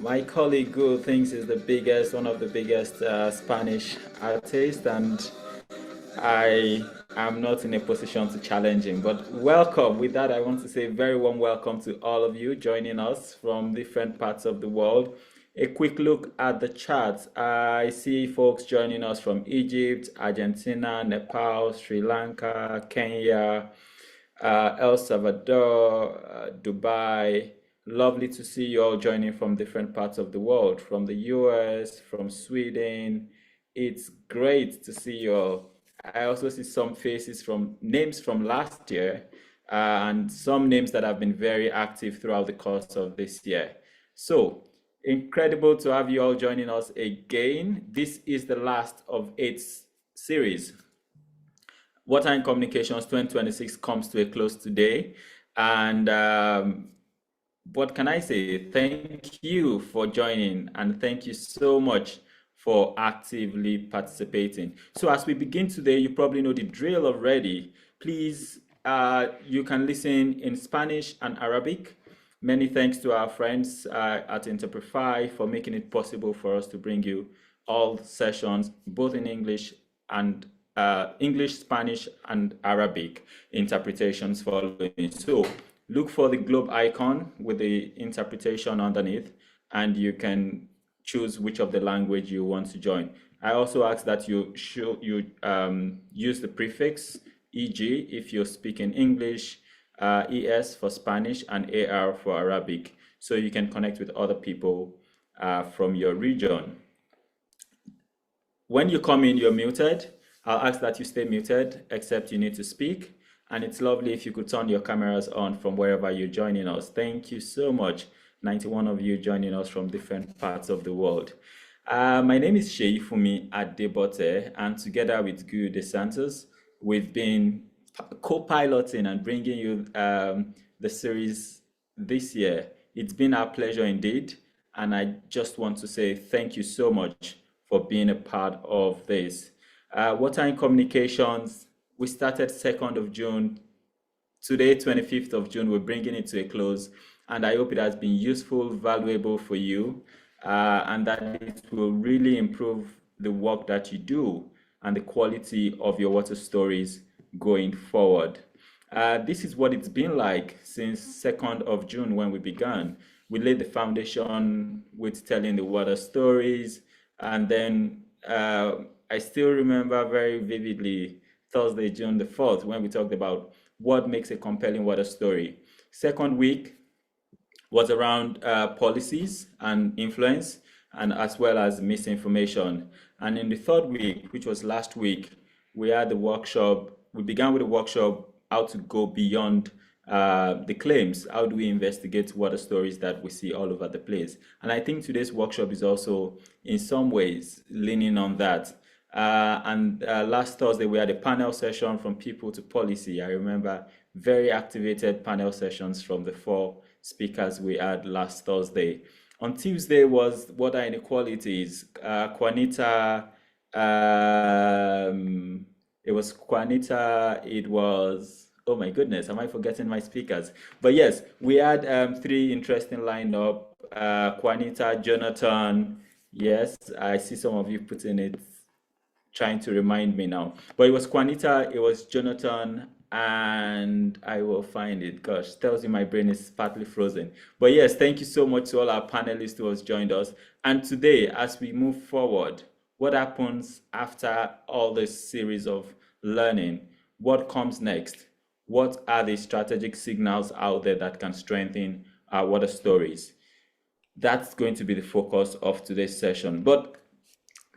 My colleague who thinks is the biggest, one of the biggest Spanish artists, and I am not in a position to challenge him. But welcome. With that, I want to say very warm welcome to all of you joining us from different parts of the world. A quick look at the charts. I see folks joining us from Egypt, Argentina, Nepal, Sri Lanka, Kenya, El Salvador, Dubai. Lovely to see you all joining from different parts of the world, from the US, from Sweden. It's great to see you all. I also see some faces from names from last year and some names that have been very active throughout the course of this year. So, incredible to have you all joining us again. This is the last of eight series. Water and Communications 2026 comes to a close today. And what can I say? Thank you for joining, and thank you so much for actively participating. So as we begin today, you probably know the drill already. Please, you can listen in Spanish and Arabic. Many thanks to our friends at Interprefy for making it possible for us to bring you all sessions, both in English and English, Spanish, and Arabic interpretations following. So look for the globe icon with the interpretation underneath, and you can choose which of the language you want to join. I also ask that you use the prefix EG if you're speaking English, ES for Spanish, and AR for Arabic, so you can connect with other people from your region. When you come in, you're muted. I'll ask that you stay muted, except you need to speak. And it's lovely if you could turn your cameras on from wherever you're joining us. Thank you so much. 91 of you joining us from different parts of the world. My name is Seyifunmi Adebote, and together with Gu De Santos, we've been co-piloting and bringing you the series this year. It's been our pleasure indeed, and I just want to say thank you so much for being a part of this. Water and Communications, we started 2nd of June. Today, 25th of June, we're bringing it to a close. And I hope it has been useful, valuable for you, and that it will really improve the work that you do and the quality of your water stories going forward. This is what it's been like since 2nd of June when we began. We laid the foundation with telling the water stories, and then I still remember very vividly Thursday, June the 4th, when we talked about what makes a compelling water story. Second week was around policies and influence, and as well as misinformation. And in the third week, which was last week, we had the workshop. We began with a workshop how to go beyond the claims. How do we investigate water stories that we see all over the place? And I think today's workshop is also in some ways leaning on that. Last Thursday, we had a panel session from people to policy. I remember very activated panel sessions from the 4 speakers we had last Thursday. On Tuesday was water inequalities. Juanita, it was Juanita, it was, oh my goodness, am I forgetting my speakers? But yes, we had 3 interesting lineup. Juanita, Jonathan, yes, I see some of you putting it, trying to remind me now. But it was Juanita, it was Jonathan, and I will find it. Gosh, tells you my brain is partly frozen. But yes, thank you so much to all our panelists who has joined us. And today, as we move forward, what happens after all this series of learning? What comes next? What are the strategic signals out there that can strengthen our water stories? That's going to be the focus of today's session. But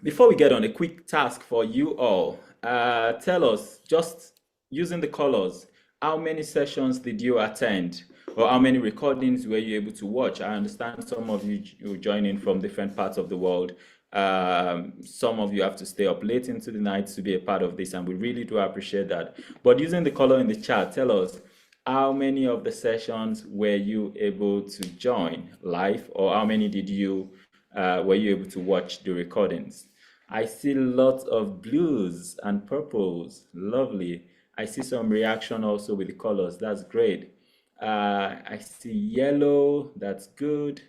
before we get on, a quick task for you all. Tell us, just using the colors, how many sessions did you attend? Or how many recordings were you able to watch? I understand some of you joining from different parts of the world. Some of you have to stay up late into the night to be a part of this, and we really do appreciate that. But using the color in the chat, tell us, how many of the sessions were you able to join live, or how many did you were you able to watch the recordings? I see lots of blues and purples. Lovely. I see some reaction also with the colors. That's great. I see yellow. That's good.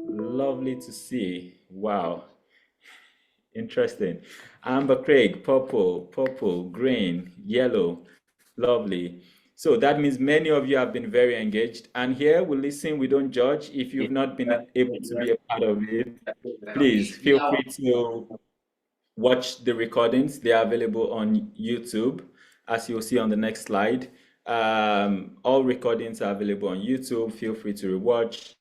Lovely to see. Wow. Interesting. Amber Craig, purple, green, yellow. Lovely. So that means many of you have been very engaged. And here we listen, we don't judge. If you've not been able to be a part of it, please feel free to watch the recordings. They are available on YouTube, as you'll see on the next slide. All recordings are available on YouTube. Feel free to rewatch.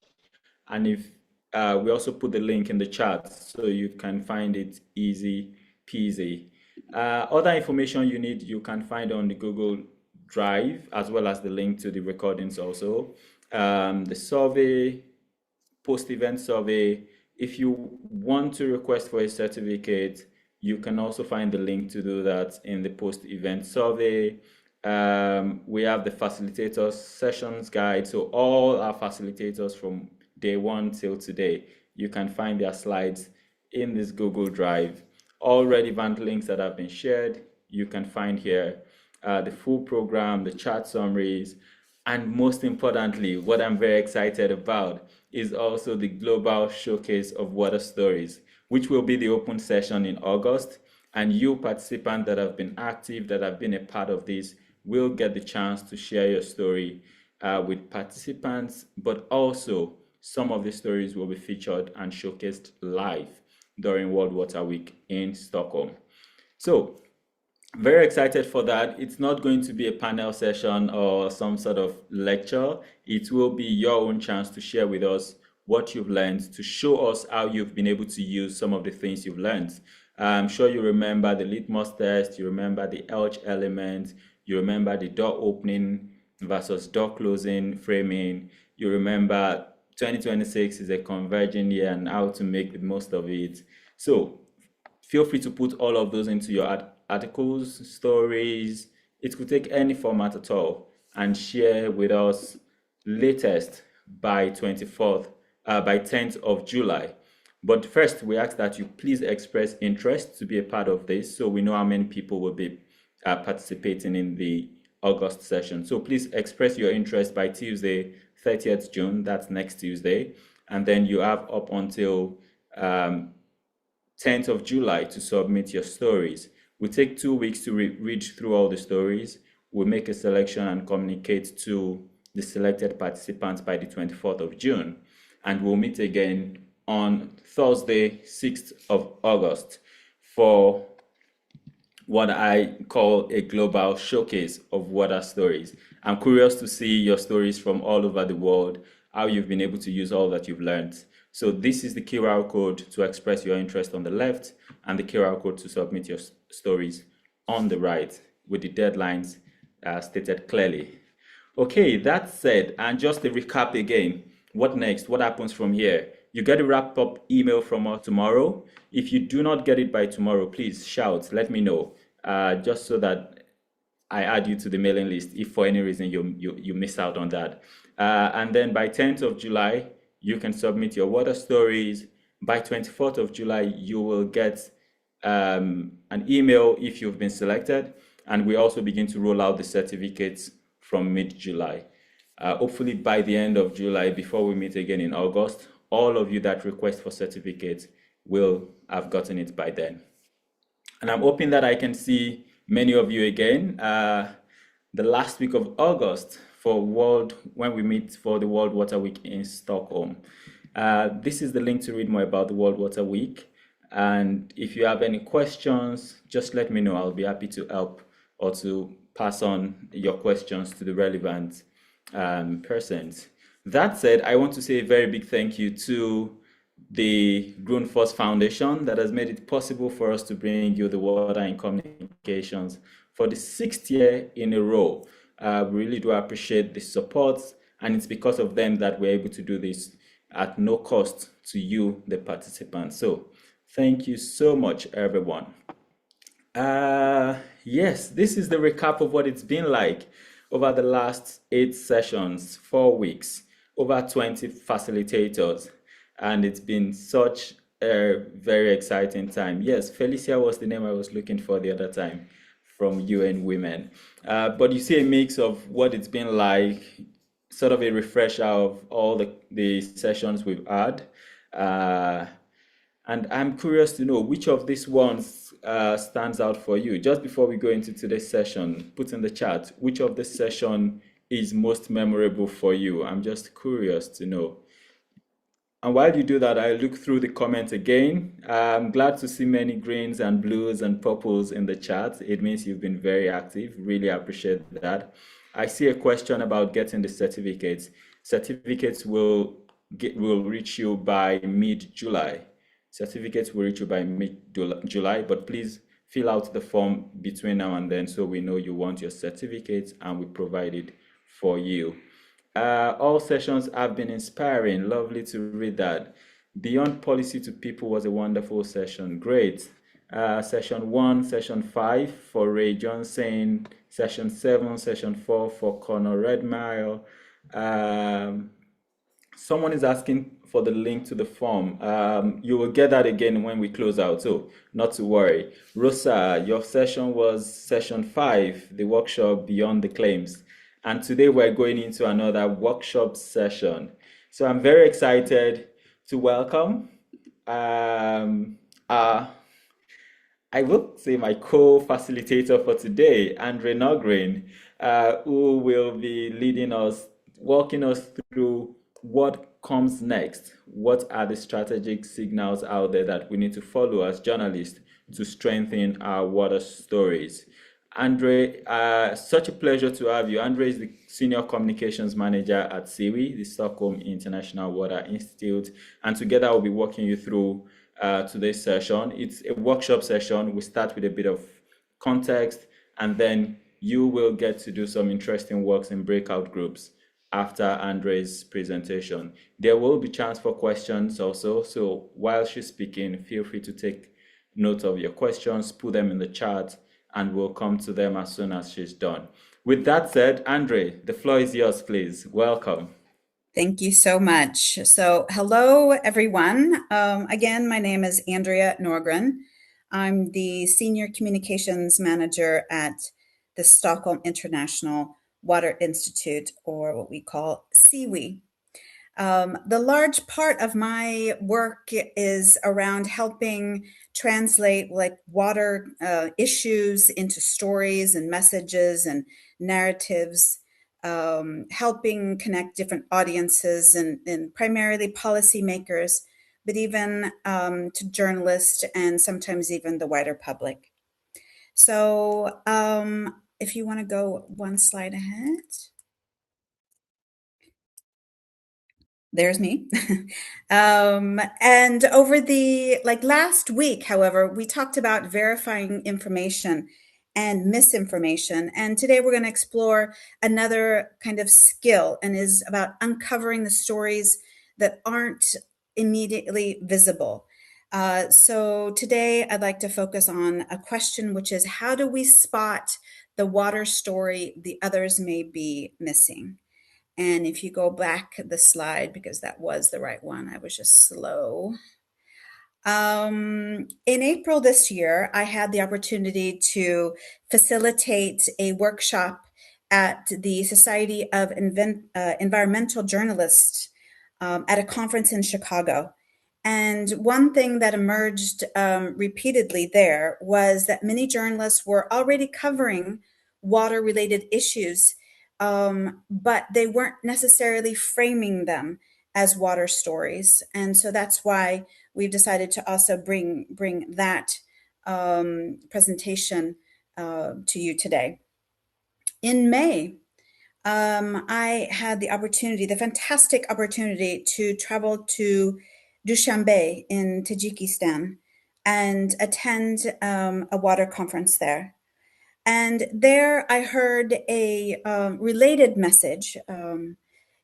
And if we also put the link in the chat so you can find it easy peasy. Other information you need, you can find on the Google Drive, as well as the link to the recordings also. The survey, post-event survey. If you want to request for a certificate, you can also find the link to do that in the post-event survey. We have the facilitators sessions guide. So all our facilitators from day one till today, you can find their slides in this Google Drive. All relevant links that have been shared, you can find here. The full program, the chat summaries, and most importantly, what I'm very excited about is also the global showcase of water stories, which will be the open session in August. And you participants that have been active, that have been a part of this, will get the chance to share your story with participants, but also some of the stories will be featured and showcased live during World Water Week in Stockholm. So very excited for that. It's not going to be a panel session or some sort of lecture. It will be your own chance to share with us what you've learned, to show us how you've been able to use some of the things you've learned. I'm sure you remember the litmus test, you remember the Elch element, you remember the door opening versus door closing framing, you remember 2026 is a converging year and how to make the most of it. So feel free to put all of those into your articles, stories. It could take any format at all, and share with us latest by 24th, by 10th of July. But first, we ask that you please express interest to be a part of this so we know how many people will be participating in the August session. So please express your interest by Tuesday, 30th June, that's next Tuesday. And then you have up until 10th of July to submit your stories. We take 2 weeks to read through all the stories. We'll make a selection and communicate to the selected participants by the 24th of June. And we'll meet again on Thursday, 6th of August for what I call a global showcase of water stories. I'm curious to see your stories from all over the world, how you've been able to use all that you've learned. So this is the QR code to express your interest on the left and the QR code to submit your stories on the right with the deadlines stated clearly. Okay, that said, and just to recap again, what next? What happens from here? You get a wrap-up email from us tomorrow. If you do not get it by tomorrow, please shout, let me know, just so that I add you to the mailing list if for any reason you miss out on that. And then by 10th of July, you can submit your water stories. By 24th of July, you will get an email if you've been selected. And we also begin to roll out the certificates from mid-July. Hopefully by the end of July, before we meet again in August, all of you that request for certificates will have gotten it by then. And I'm hoping that I can see many of you again the last week of August when we meet for the World Water Week in Stockholm. This is the link to read more about the World Water Week. And if you have any questions, just let me know. I'll be happy to help or to pass on your questions to the relevant persons. That said, I want to say a very big thank you to the Grundfos Foundation that has made it possible for us to bring you the Water in Communications for the 6th year in a row. We really do appreciate the support, and it's because of them that we're able to do this at no cost to you, the participants. So thank you so much, everyone. Yes, this is the recap of what it's been like over the last 8 sessions, 4 weeks, over 20 facilitators, and it's been such a very exciting time. Yes, Felicia was the name I was looking for the other time from UN Women. But you see a mix of what it's been like, sort of a refresher of all the sessions we've had. Uh, and I'm curious to know which of these ones stands out for you. Just before we go into today's session, put in the chat which of this session is most memorable for you. I'm just curious to know. And while you do that, I look through the comments again. I'm glad to see many greens and blues and purples in the chat. It means you've been very active. Really appreciate that. I see a question about getting the certificates. Certificates will reach you by mid-July. Certificates will reach you by mid-July, but please fill out the form between now and then so we know you want your certificates and we provide it for you. All sessions have been inspiring. Lovely to read that. Beyond Policy to People was a wonderful session. Great. Session 1, Session 5 for Ray Johnson, Session 7, Session 4 for Connor Redmile. Someone is asking for the link to the form. You will get that again when we close out, so not to worry. Rosa, your session was Session 5, the workshop Beyond the Claims. And today we're going into another workshop session. So I'm very excited to welcome I will say my co-facilitator for today, Andrea Norgren, who will be leading us, walking us through what comes next. What are the strategic signals out there that we need to follow as journalists to strengthen our water stories? Andre, such a pleasure to have you. Andre is the Senior Communications Manager at SIWI, the Stockholm International Water Institute, and together we'll be walking you through today's session. It's a workshop session. We start with a bit of context, and then you will get to do some interesting works in breakout groups after Andre's presentation. There will be chance for questions also, so while she's speaking, feel free to take note of your questions, put them in the chat, and we'll come to them as soon as she's done. With that said, Andre, the floor is yours, please. Welcome. Thank you so much. So hello, everyone. Again, my name is Andrea Norgren. I'm the Senior Communications Manager at the Stockholm International Water Institute, or what we call SIWI. The large part of my work is around helping translate water issues into stories and messages and narratives, helping connect different audiences and primarily policymakers, but even to journalists and sometimes even the wider public. So if you want to go one slide ahead. There's me. And over the last week, however, we talked about verifying information and misinformation. And today we're going to explore another kind of skill and is about uncovering the stories that aren't immediately visible. So today I'd like to focus on a question, which is how do we spot the water story the others may be missing? And if you go back the slide, because that was the right one, I was just slow. In April this year, I had the opportunity to facilitate a workshop at the Society of Environmental Journalists at a conference in Chicago. And one thing that emerged repeatedly there was that many journalists were already covering water-related issues, but they weren't necessarily framing them as water stories. And so that's why we've decided to also bring that presentation to you today. In May, I had the fantastic opportunity to travel to Dushanbe in Tajikistan and attend a water conference there. And there I heard a related message.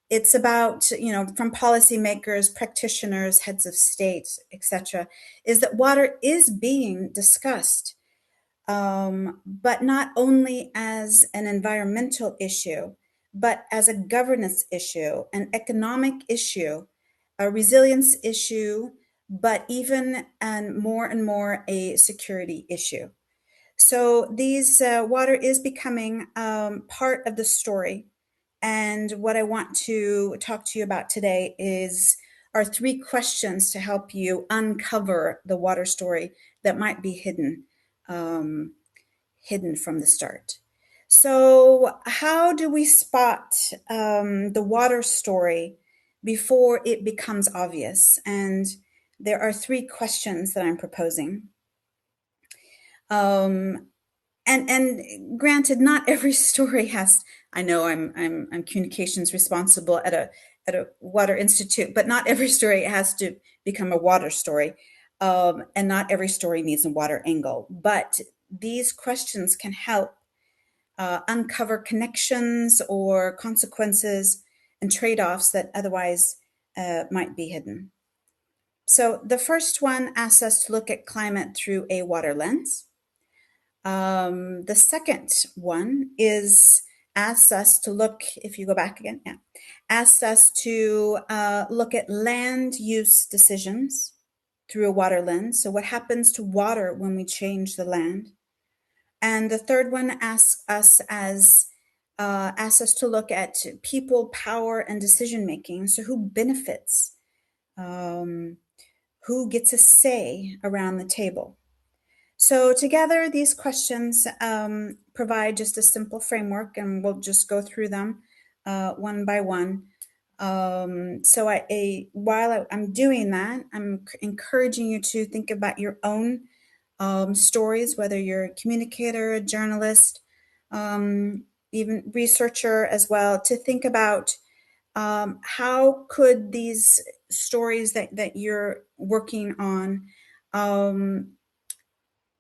It's about, from policymakers, practitioners, heads of state, etc., is that water is being discussed, but not only as an environmental issue, but as a governance issue, an economic issue, a resilience issue, but even and more a security issue. So these water is becoming part of the story. And what I want to talk to you about today is are three questions to help you uncover the water story that might be um, hidden from the start. So, how do we spot the water story before it becomes obvious? And there are three questions that I'm proposing. Um, and granted, not every story has. I know I'm communications responsible at a water institute, but not every story has to become a water story, and not every story needs a water angle. But these questions can help uncover connections or consequences and trade-offs that otherwise might be hidden. So the first one asks us to look at climate through a water lens. The second one is asks us to look, if you go back again, yeah, asks us to look at land use decisions through a water lens. So what happens to water when we change the land? And the third one asks us to look at people, power, and decision making. So who benefits? Um, who gets a say around the table? So together, these questions provide just a simple framework, and we'll just go through them one by one. While I'm doing that, I'm encouraging you to think about your own stories, whether you're a communicator, a journalist, even researcher as well, to think about how could these stories that you're working on,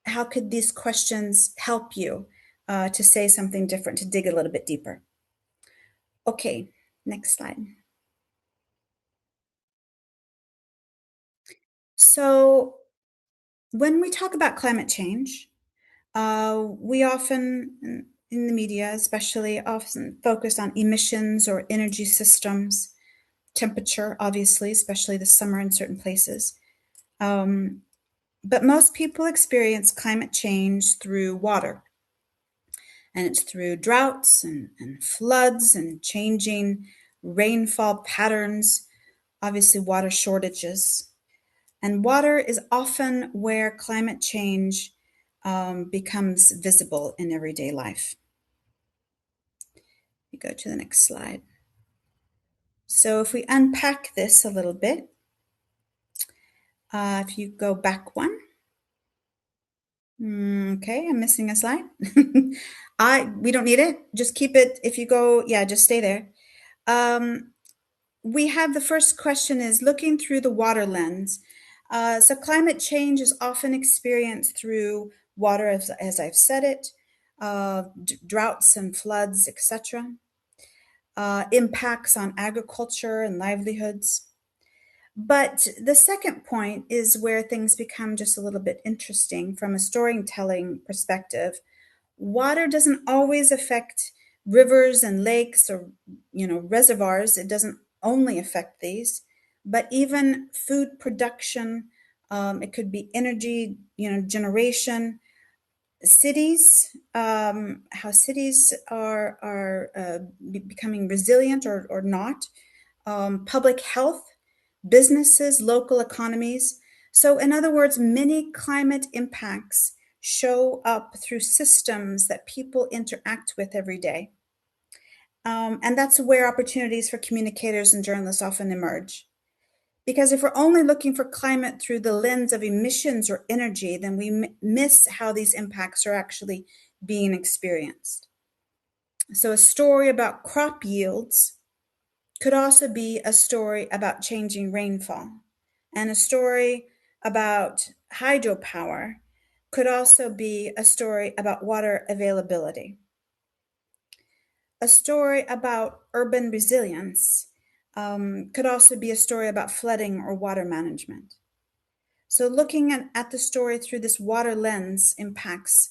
how could these questions help you to say something different, to dig a little bit deeper? Okay, next slide. So when we talk about climate change, we often, in the media especially, often focus on emissions or energy systems, temperature, obviously, especially this summer in certain places. Um, but most people experience climate change through water, and it's through droughts and floods and changing rainfall patterns, obviously, water shortages. And water is often where climate change becomes visible in everyday life. We go to the next slide. So if we unpack this a little bit, if you go back one, okay, I'm missing a slide. We don't need it. Just keep it. If you go, yeah, just stay there. We have the first question is looking through the water lens. So climate change is often experienced through water, as I've said it, droughts and floods, etc. Impacts on agriculture and livelihoods. But the second point is where things become just a little bit interesting from a storytelling perspective. Water doesn't always affect rivers and lakes or reservoirs. It doesn't only affect these, but even food production. It could be energy, generation, cities, how cities are becoming resilient or not, public health, businesses, local economies. So, in other words, many climate impacts show up through systems that people interact with every day. And that's where opportunities for communicators and journalists often emerge. Because if we're only looking for climate through the lens of emissions or energy, then we miss how these impacts are actually being experienced. So, a story about crop yields could also be a story about changing rainfall. And a story about hydropower could also be a story about water availability. A story about urban resilience could also be a story about flooding or water management. So, looking at the story through this water lens can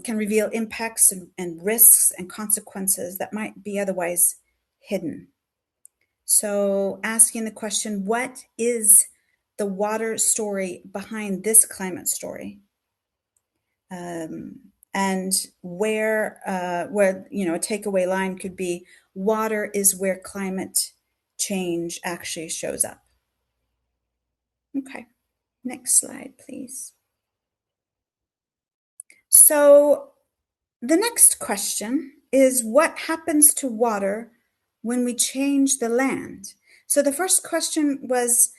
reveal impacts and risks and consequences that might be otherwise hidden. So, asking the question, what is the water story behind this climate story? And where a takeaway line could be, water is where climate change actually shows up. Okay, next slide, please. So the next question is what happens to water when we change the land? So the first question was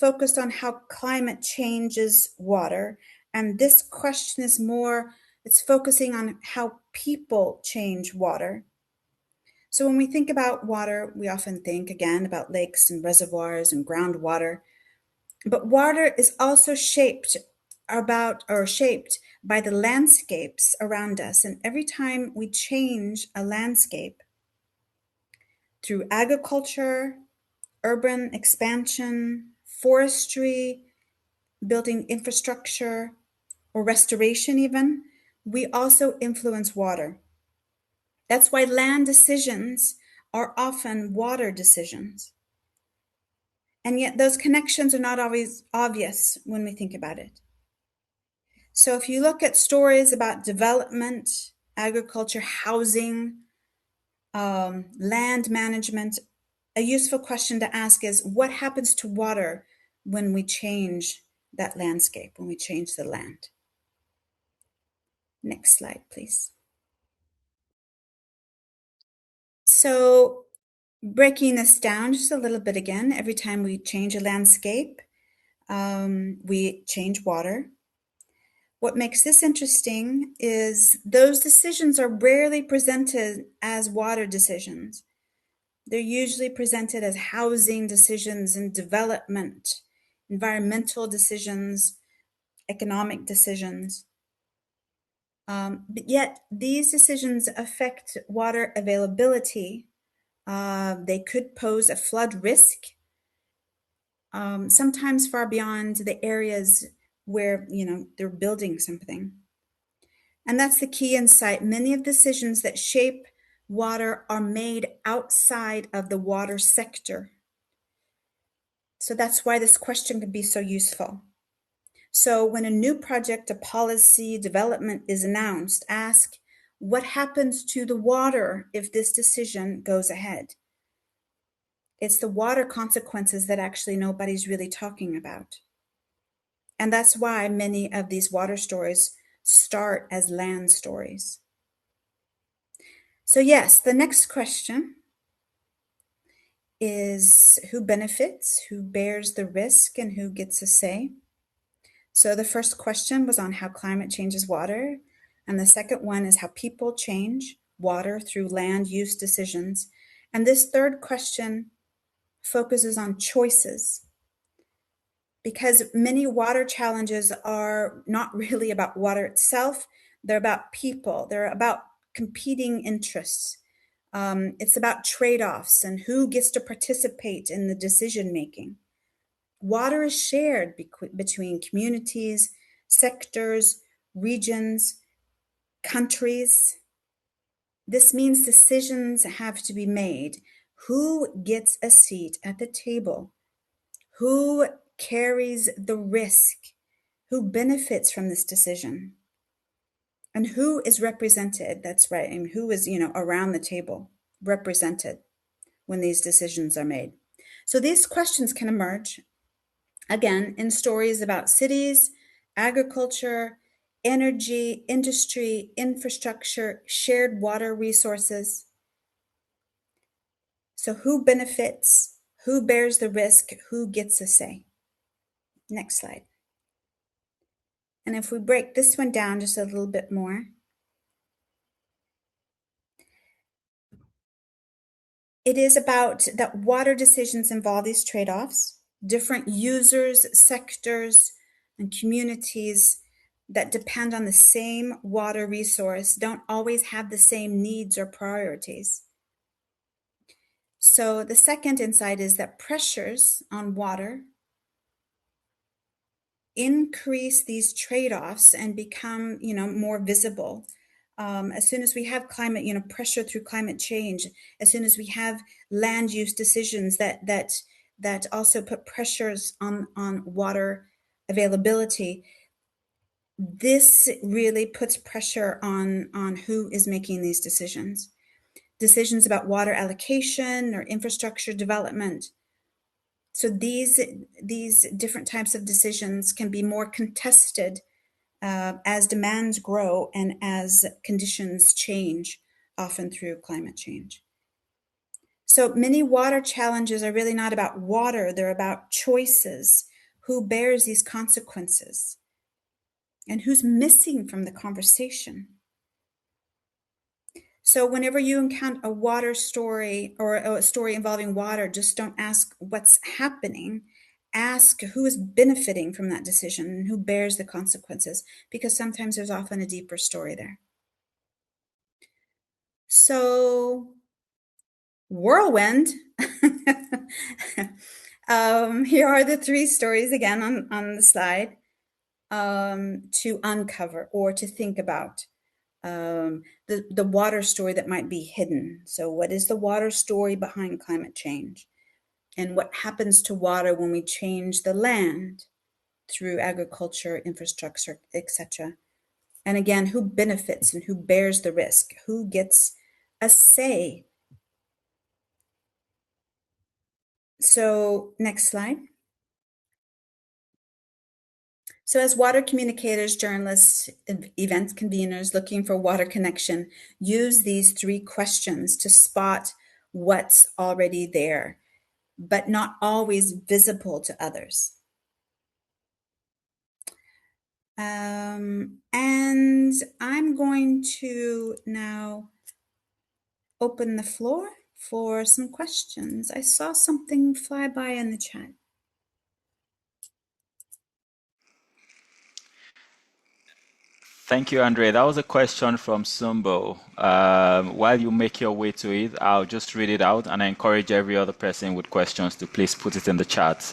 focused on how climate changes water, and this question is more it's focusing on how people change water. So when we think about water, we often think again about lakes and reservoirs and groundwater. But water is also shaped by the landscapes around us. And every time we change a landscape through agriculture, urban expansion, forestry, building infrastructure, or restoration, even, we also influence water. That's why land decisions are often water decisions. And yet, those connections are not always obvious when we think about it. So if you look at stories about development, agriculture, housing, land management, a useful question to ask is what happens to water when we change that landscape, when we change the land? Next slide, please. So breaking this down just a little bit again, every time we change a landscape, we change water. What makes this interesting is those decisions are rarely presented as water decisions. They're usually presented as housing decisions and development, environmental decisions, economic decisions. But yet, these decisions affect water availability. They could pose a flood risk, sometimes far beyond the areas where they're building something. And that's the key insight. Many of the decisions that shape water are made outside of the water sector. So that's why this question can be so useful. So when a new project, a policy development is announced, ask what happens to the water if this decision goes ahead? It's the water consequences that actually nobody's really talking about. And that's why many of these water stories start as land stories. So yes, the next question is who benefits, who bears the risk, and who gets a say? So the first question was on how climate changes water, and the second one is how people change water through land use decisions. And this third question focuses on choices, because many water challenges are not really about water itself, they're about people, they're about competing interests. It's about trade-offs and who gets to participate in the decision making. Water is shared between communities, sectors, regions, countries. This means decisions have to be made. Who gets a seat at the table? Who carries the risk? Who benefits from this decision? And who is represented? That's right. And who is, around the table represented when these decisions are made? So these questions can emerge again in stories about cities, agriculture, energy, industry, infrastructure, shared water resources. So who benefits? Who bears the risk? Who gets a say? Next slide. And if we break this one down just a little bit more, it is about that water decisions involve these trade-offs, different users, sectors, and communities that depend on the same water resource don't always have the same needs or priorities. So the second insight is that pressures on water increase these trade-offs and become, more visible. As soon as we have climate, pressure through climate change, as soon as we have land use decisions that also put pressures on water availability, this really puts pressure on who is making these decisions. Decisions about water allocation or infrastructure development. So these different types of decisions can be more contested as demands grow and as conditions change, often through climate change. So many water challenges are really not about water, they're about choices. Who bears these consequences? And who's missing from the conversation? So whenever you encounter a water story or a story involving water, just don't ask what's happening. Ask who is benefiting from that decision and who bears the consequences, because sometimes there's often a deeper story there. So, whirlwind. Here are the three stories again on the slide to uncover or to think about. The water story that might be hidden. So, what is the water story behind climate change? And what happens to water when we change the land through agriculture, infrastructure, etc.? And again, who benefits and who bears the risk? Who gets a say? So, next slide. So, as water communicators, journalists, event conveners looking for water connection, use these three questions to spot what's already there, but not always visible to others. And I'm going to now open the floor for some questions. I saw something fly by in the chat. Thank you, Andre. That was a question from Sumbo. While you make your way to it, I'll just read it out, and I encourage every other person with questions to please put it in the chat.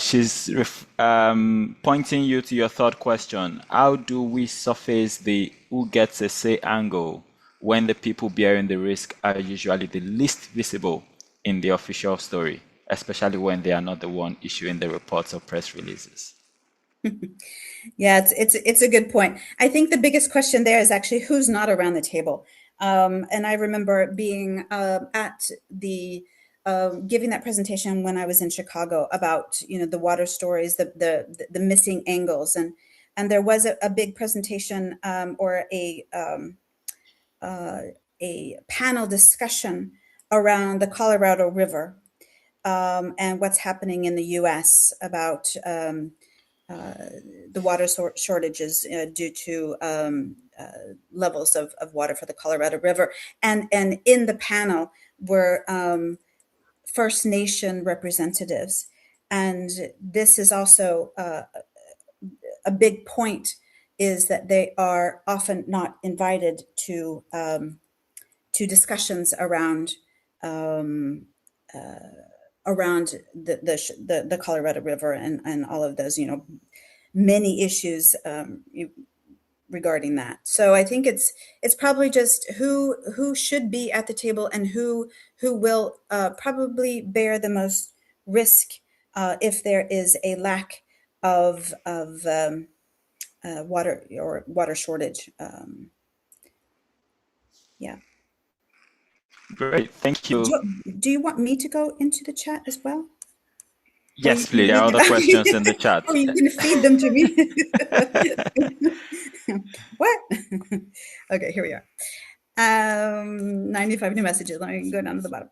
She's pointing you to your third question. How do we surface the who gets a say angle when the people bearing the risk are usually the least visible in the official story, especially when they are not the one issuing the reports or press releases? Yeah, it's a good point. I think the biggest question there is actually who's not around the table. And I remember being at the giving that presentation when I was in Chicago about the water stories, the missing angles, and there was a big presentation or a panel discussion around the Colorado River and what's happening in the U.S. about the water shortages due to levels of water for the Colorado River. And in the panel were First Nation representatives. And this is also a big point, is that they are often not invited to discussions around the Colorado River and all of those many issues regarding that. So I think it's probably just who should be at the table and who will probably bear the most risk if there is a lack of water or water shortage. Yeah. Great, thank you. Do you want me to go into the chat as well? Or you Yes, can please. There read are them? other questions in the chat. Or you can feed them to me? What? Okay, here we are. 95 new messages. Let me go down to the bottom.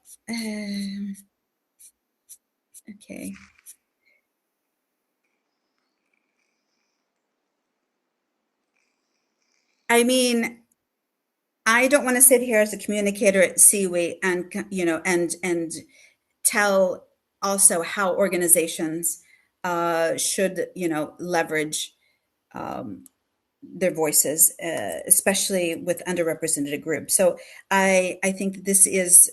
Okay. I mean, I don't want to sit here as a communicator at SIWI and tell also how organizations should leverage their voices, especially with underrepresented groups. So I think this is,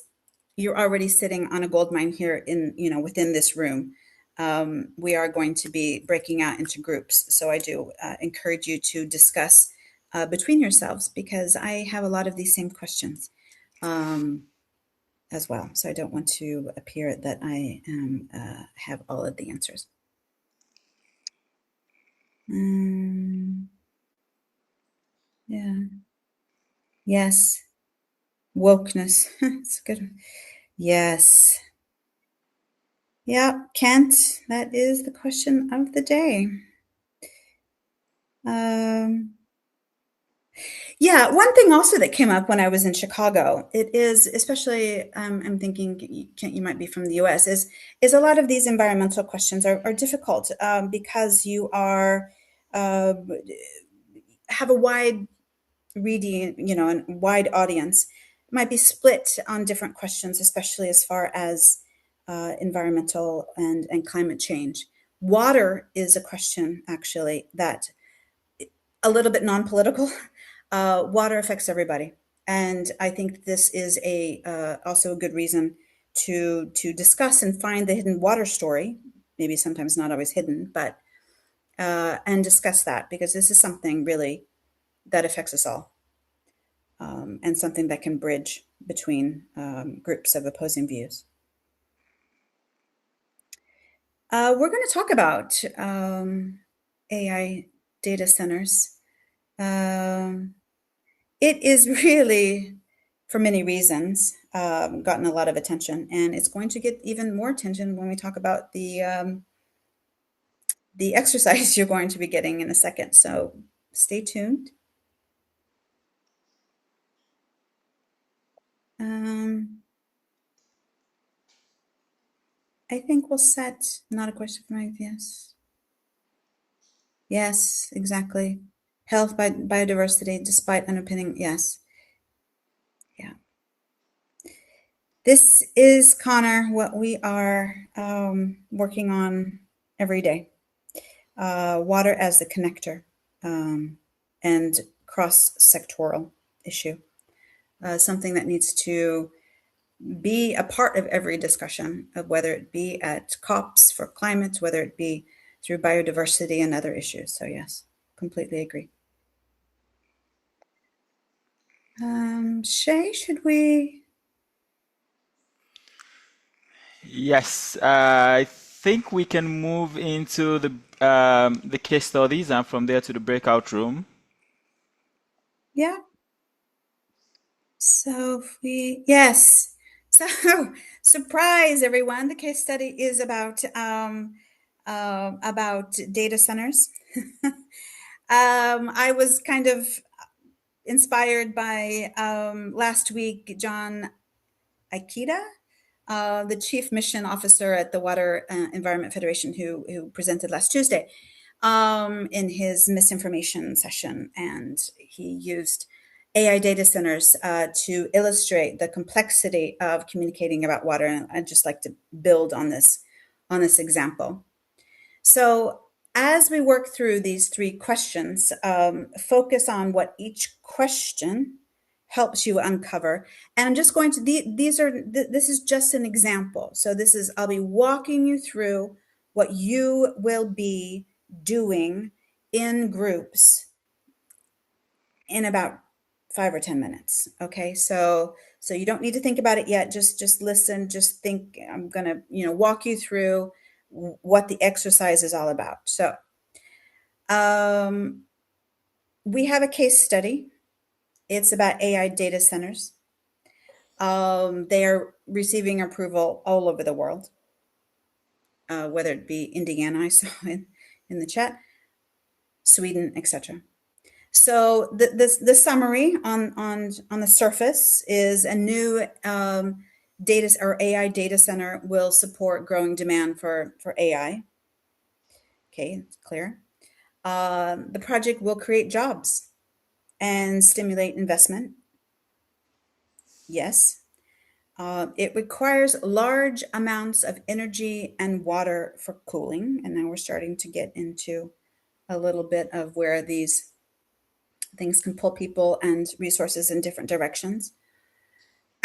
you're already sitting on a gold mine here in within this room. We are going to be breaking out into groups, so I do encourage you to discuss between yourselves, because I have a lot of these same questions as well. So I don't want to appear that I am have all of the answers. Yeah. Yes. Wokeness. It's good. Yes. Yeah, Kent, that is the question of the day. Um, yeah, one thing also that came up when I was in Chicago, it is especially, I'm thinking, Kent, you might be from the US, is a lot of these environmental questions are difficult because you are uh, have a wide reading, a wide audience. It might be split on different questions, especially as far as environmental and climate change. Water is a question actually that a little bit non-political. Water affects everybody, and I think this is a also a good reason to discuss and find the hidden water story. Maybe sometimes not always hidden, but and discuss that because this is something really that affects us all, and something that can bridge between groups of opposing views. We're going to talk about AI data centers. Um, It is really, for many reasons, gotten a lot of attention, and it's going to get even more attention when we talk about the exercise you're going to be getting in a second. So stay tuned. Um, I think we'll set not a question for my yes. Yes, exactly. Health by biodiversity, despite underpinning. Yes, yeah. This is Connor. What we are working on every day. Water as the connector, and cross-sectoral issue, something that needs to be a part of every discussion, of whether it be at COPs for climate, whether it be through biodiversity and other issues. So yes, completely agree. Shay, should we? Yes, I think we can move into the case studies and from there to the breakout room. Yeah. So if we, yes. So surprise, everyone. The case study is about data centers. I was kind of inspired by last week, John Ikeda, the chief mission officer at the Water Environment Federation, who presented last Tuesday in his misinformation session, and he used AI data centers to illustrate the complexity of communicating about water. And I'd just like to build on this example. So, as we work through these three questions, focus on what each question helps you uncover. And I'm just going to these are this is just an example. So this is I'll be walking you through what you will be doing in groups in about 5 or 10 minutes. Okay, so you don't need to think about it yet. Just listen. Just think. I'm gonna walk you through what the exercise is all about. So um, we have a case study. It's about AI data centers. They are receiving approval all over the world, whether it be Indiana, I saw in the chat, Sweden, etc. So the summary on the surface is a new data or AI data center will support growing demand for AI. Okay, it's clear. The project will create jobs and stimulate investment. Yes. It requires large amounts of energy and water for cooling. And now we're starting to get into a little bit of where these things can pull people and resources in different directions.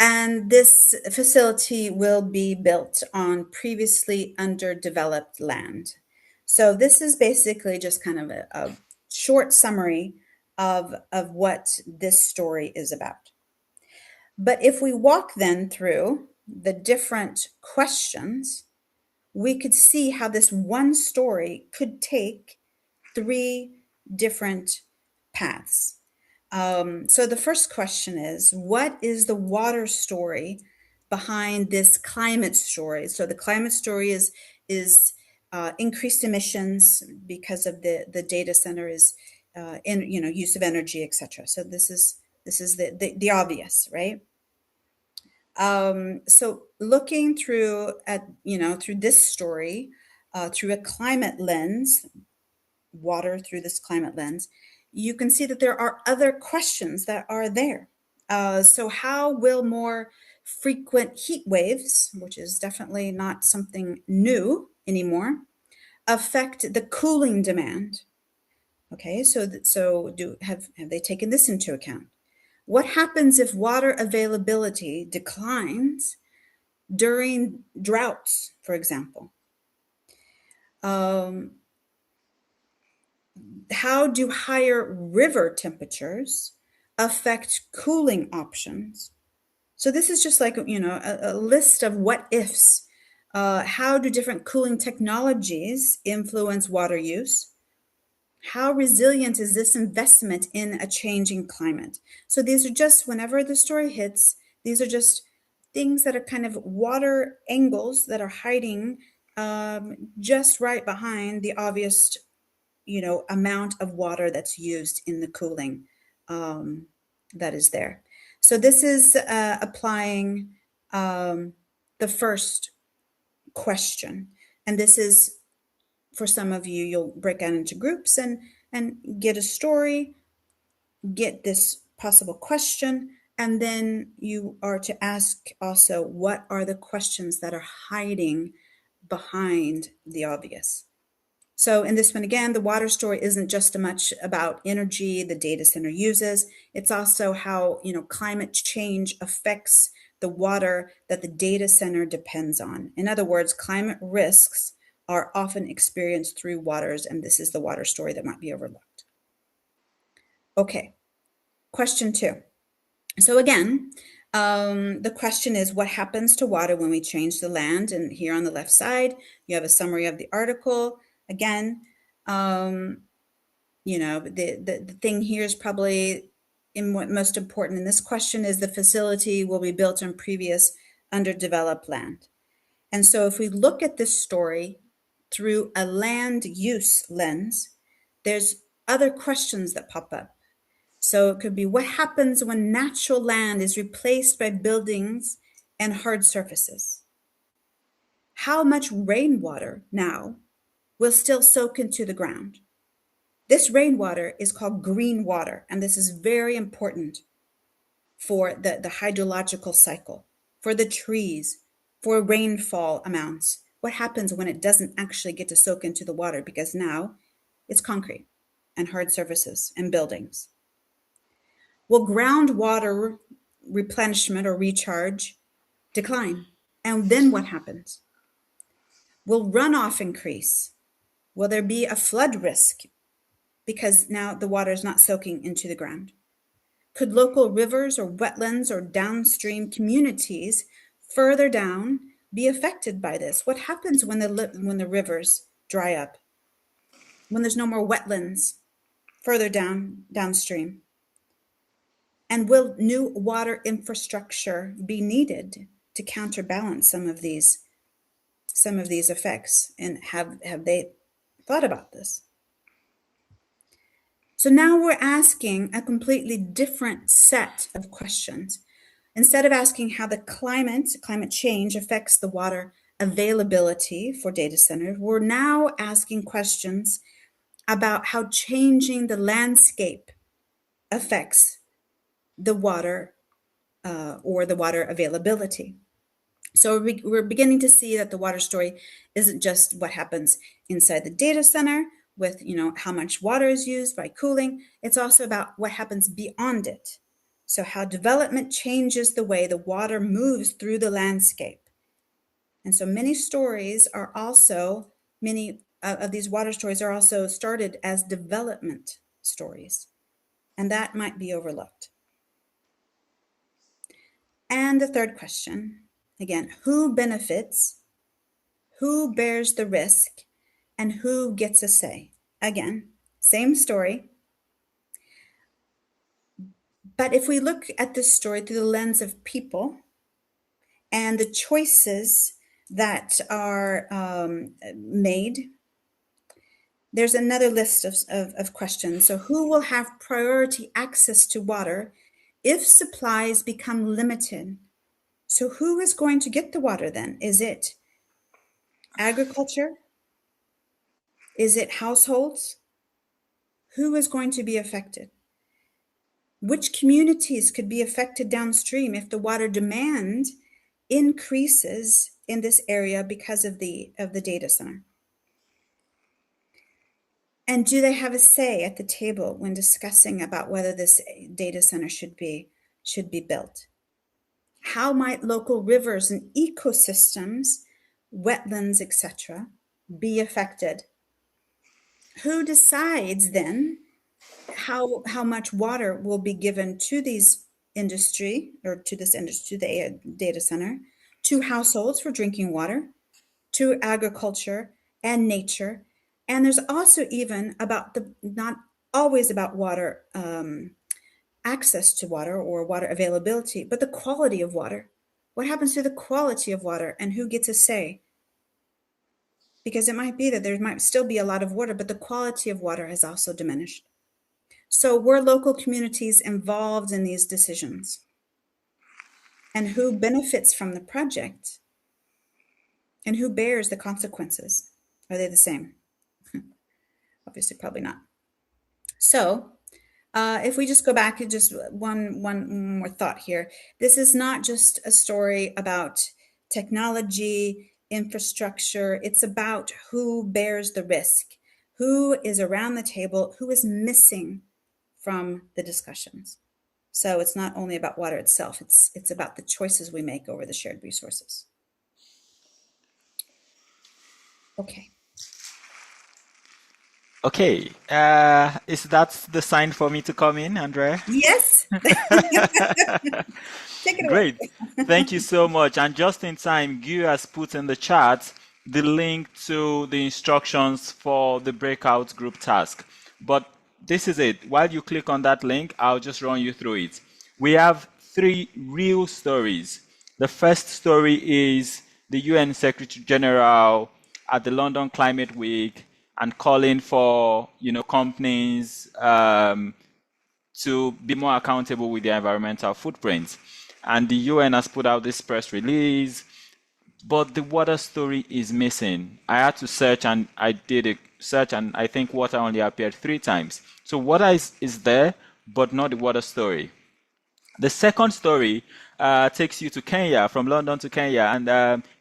And this facility will be built on previously underdeveloped land. So this is basically just kind of a short summary of what this story is about. But if we walk then through the different questions, we could see how this one story could take three different paths. So the first question is, what is the water story behind this climate story. So the climate story is increased emissions because of the data center is in use of energy, etc. So this is the obvious, right? So looking through through this story through a climate lens, water through this climate lens, you can see that there are other questions that are there. So how will more frequent heat waves, which is definitely not something new anymore, affect the cooling demand? Okay, so have they taken this into account? What happens if water availability declines during droughts, for example? Um, how do higher river temperatures affect cooling options? So this is just like a list of what ifs. How do different cooling technologies influence water use? How resilient is this investment in a changing climate? So these are just, whenever the story hits, these are just things that are kind of water angles that are hiding just right behind the obvious amount of water that's used in the cooling that is there. So this is applying the first question. And this is, for some of you, you'll break out into groups and get a story, get this possible question, and then you are to ask also, what are the questions that are hiding behind the obvious? So in this one, again, the water story isn't just much about energy the data center uses. It's also how, climate change affects the water that the data center depends on. In other words, climate risks are often experienced through waters, and this is the water story that might be overlooked. Okay, question 2. So again, the question is, what happens to water when we change the land? And here on the left side, you have a summary of the article. Again, the thing here is probably what most important in this question is the facility will be built on previous underdeveloped land. And so if we look at this story through a land use lens, there's other questions that pop up. So it could be, what happens when natural land is replaced by buildings and hard surfaces? How much rainwater now will still soak into the ground? This rainwater is called green water, and this is very important for the hydrological cycle, for the trees, for rainfall amounts. What happens when it doesn't actually get to soak into the water because now it's concrete and hard surfaces and buildings? Will groundwater replenishment or recharge decline? And then what happens? Will runoff increase? Will there be a flood risk because now the water is not soaking into the ground? Could local rivers or wetlands or downstream communities further down be affected by this? What happens when the rivers dry up? When there's no more wetlands further downstream? And will new water infrastructure be needed to counterbalance some of these effects? And have they thought about this? So now we're asking a completely different set of questions. Instead of asking how the climate change affects the water availability for data centers, we're now asking questions about how changing the landscape affects the water or the water availability. So we're beginning to see that the water story isn't just what happens inside the data center with, how much water is used by cooling. It's also about what happens beyond it. So how development changes the way the water moves through the landscape. And so many of these water stories are also started as development stories. And that might be overlooked. And the third question, again, who benefits, who bears the risk, and who gets a say? Again, same story. But if we look at this story through the lens of people, and the choices that are made. There's another list of questions. So who will have priority access to water if supplies become limited? So who is going to get the water then? Is it agriculture? Is it households? Who is going to be affected? Which communities could be affected downstream if the water demand increases in this area because of the data center? And do they have a say at the table when discussing about whether this data center should be built? How might local rivers and ecosystems, wetlands, etc., be affected? Who decides then how much water will be given to these industry or to this industry, to the data center, to households for drinking water, to agriculture and nature? And there's also even about the, not always about water, access to water or water availability, but the quality of water. What happens to the quality of water and who gets a say? Because it might be that there might still be a lot of water, but the quality of water has also diminished. So were local communities involved in these decisions? And who benefits from the project? And who bears the consequences? Are they the same? Obviously, probably not. So if we just go back and just one more thought here, this is not just a story about technology, infrastructure. It's about who bears the risk, who is around the table, who is missing from the discussions. So it's not only about water itself, it's about the choices we make over the shared resources. Okay. Okay, is that the sign for me to come in, Andrea? Yes. Take it away. Great. Thank you so much. And just in time, Gu has put in the chat the link to the instructions for the breakout group task. But this is it. While you click on that link, I'll just run you through it. We have 3 real stories. The first story is the UN Secretary General at the London Climate Week and calling for, companies to be more accountable with their environmental footprints. And the UN has put out this press release, but the water story is missing. I had to search, and I did a search, and I think water only appeared 3 times. So water is there, but not the water story. The second story takes you to Kenya, from London to Kenya, and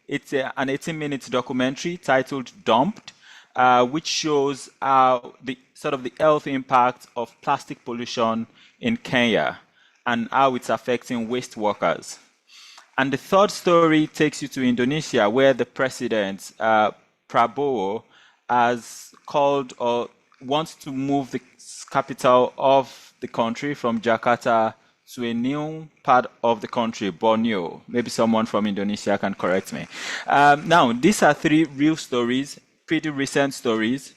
it's an 18-minute documentary titled Dumped, which shows the health impact of plastic pollution in Kenya and how it's affecting waste workers. And the third story takes you to Indonesia, where the president, Prabowo, has called or wants to move the capital of the country from Jakarta to a new part of the country, Borneo. Maybe someone from Indonesia can correct me. Now, these are 3 real stories, pretty recent stories.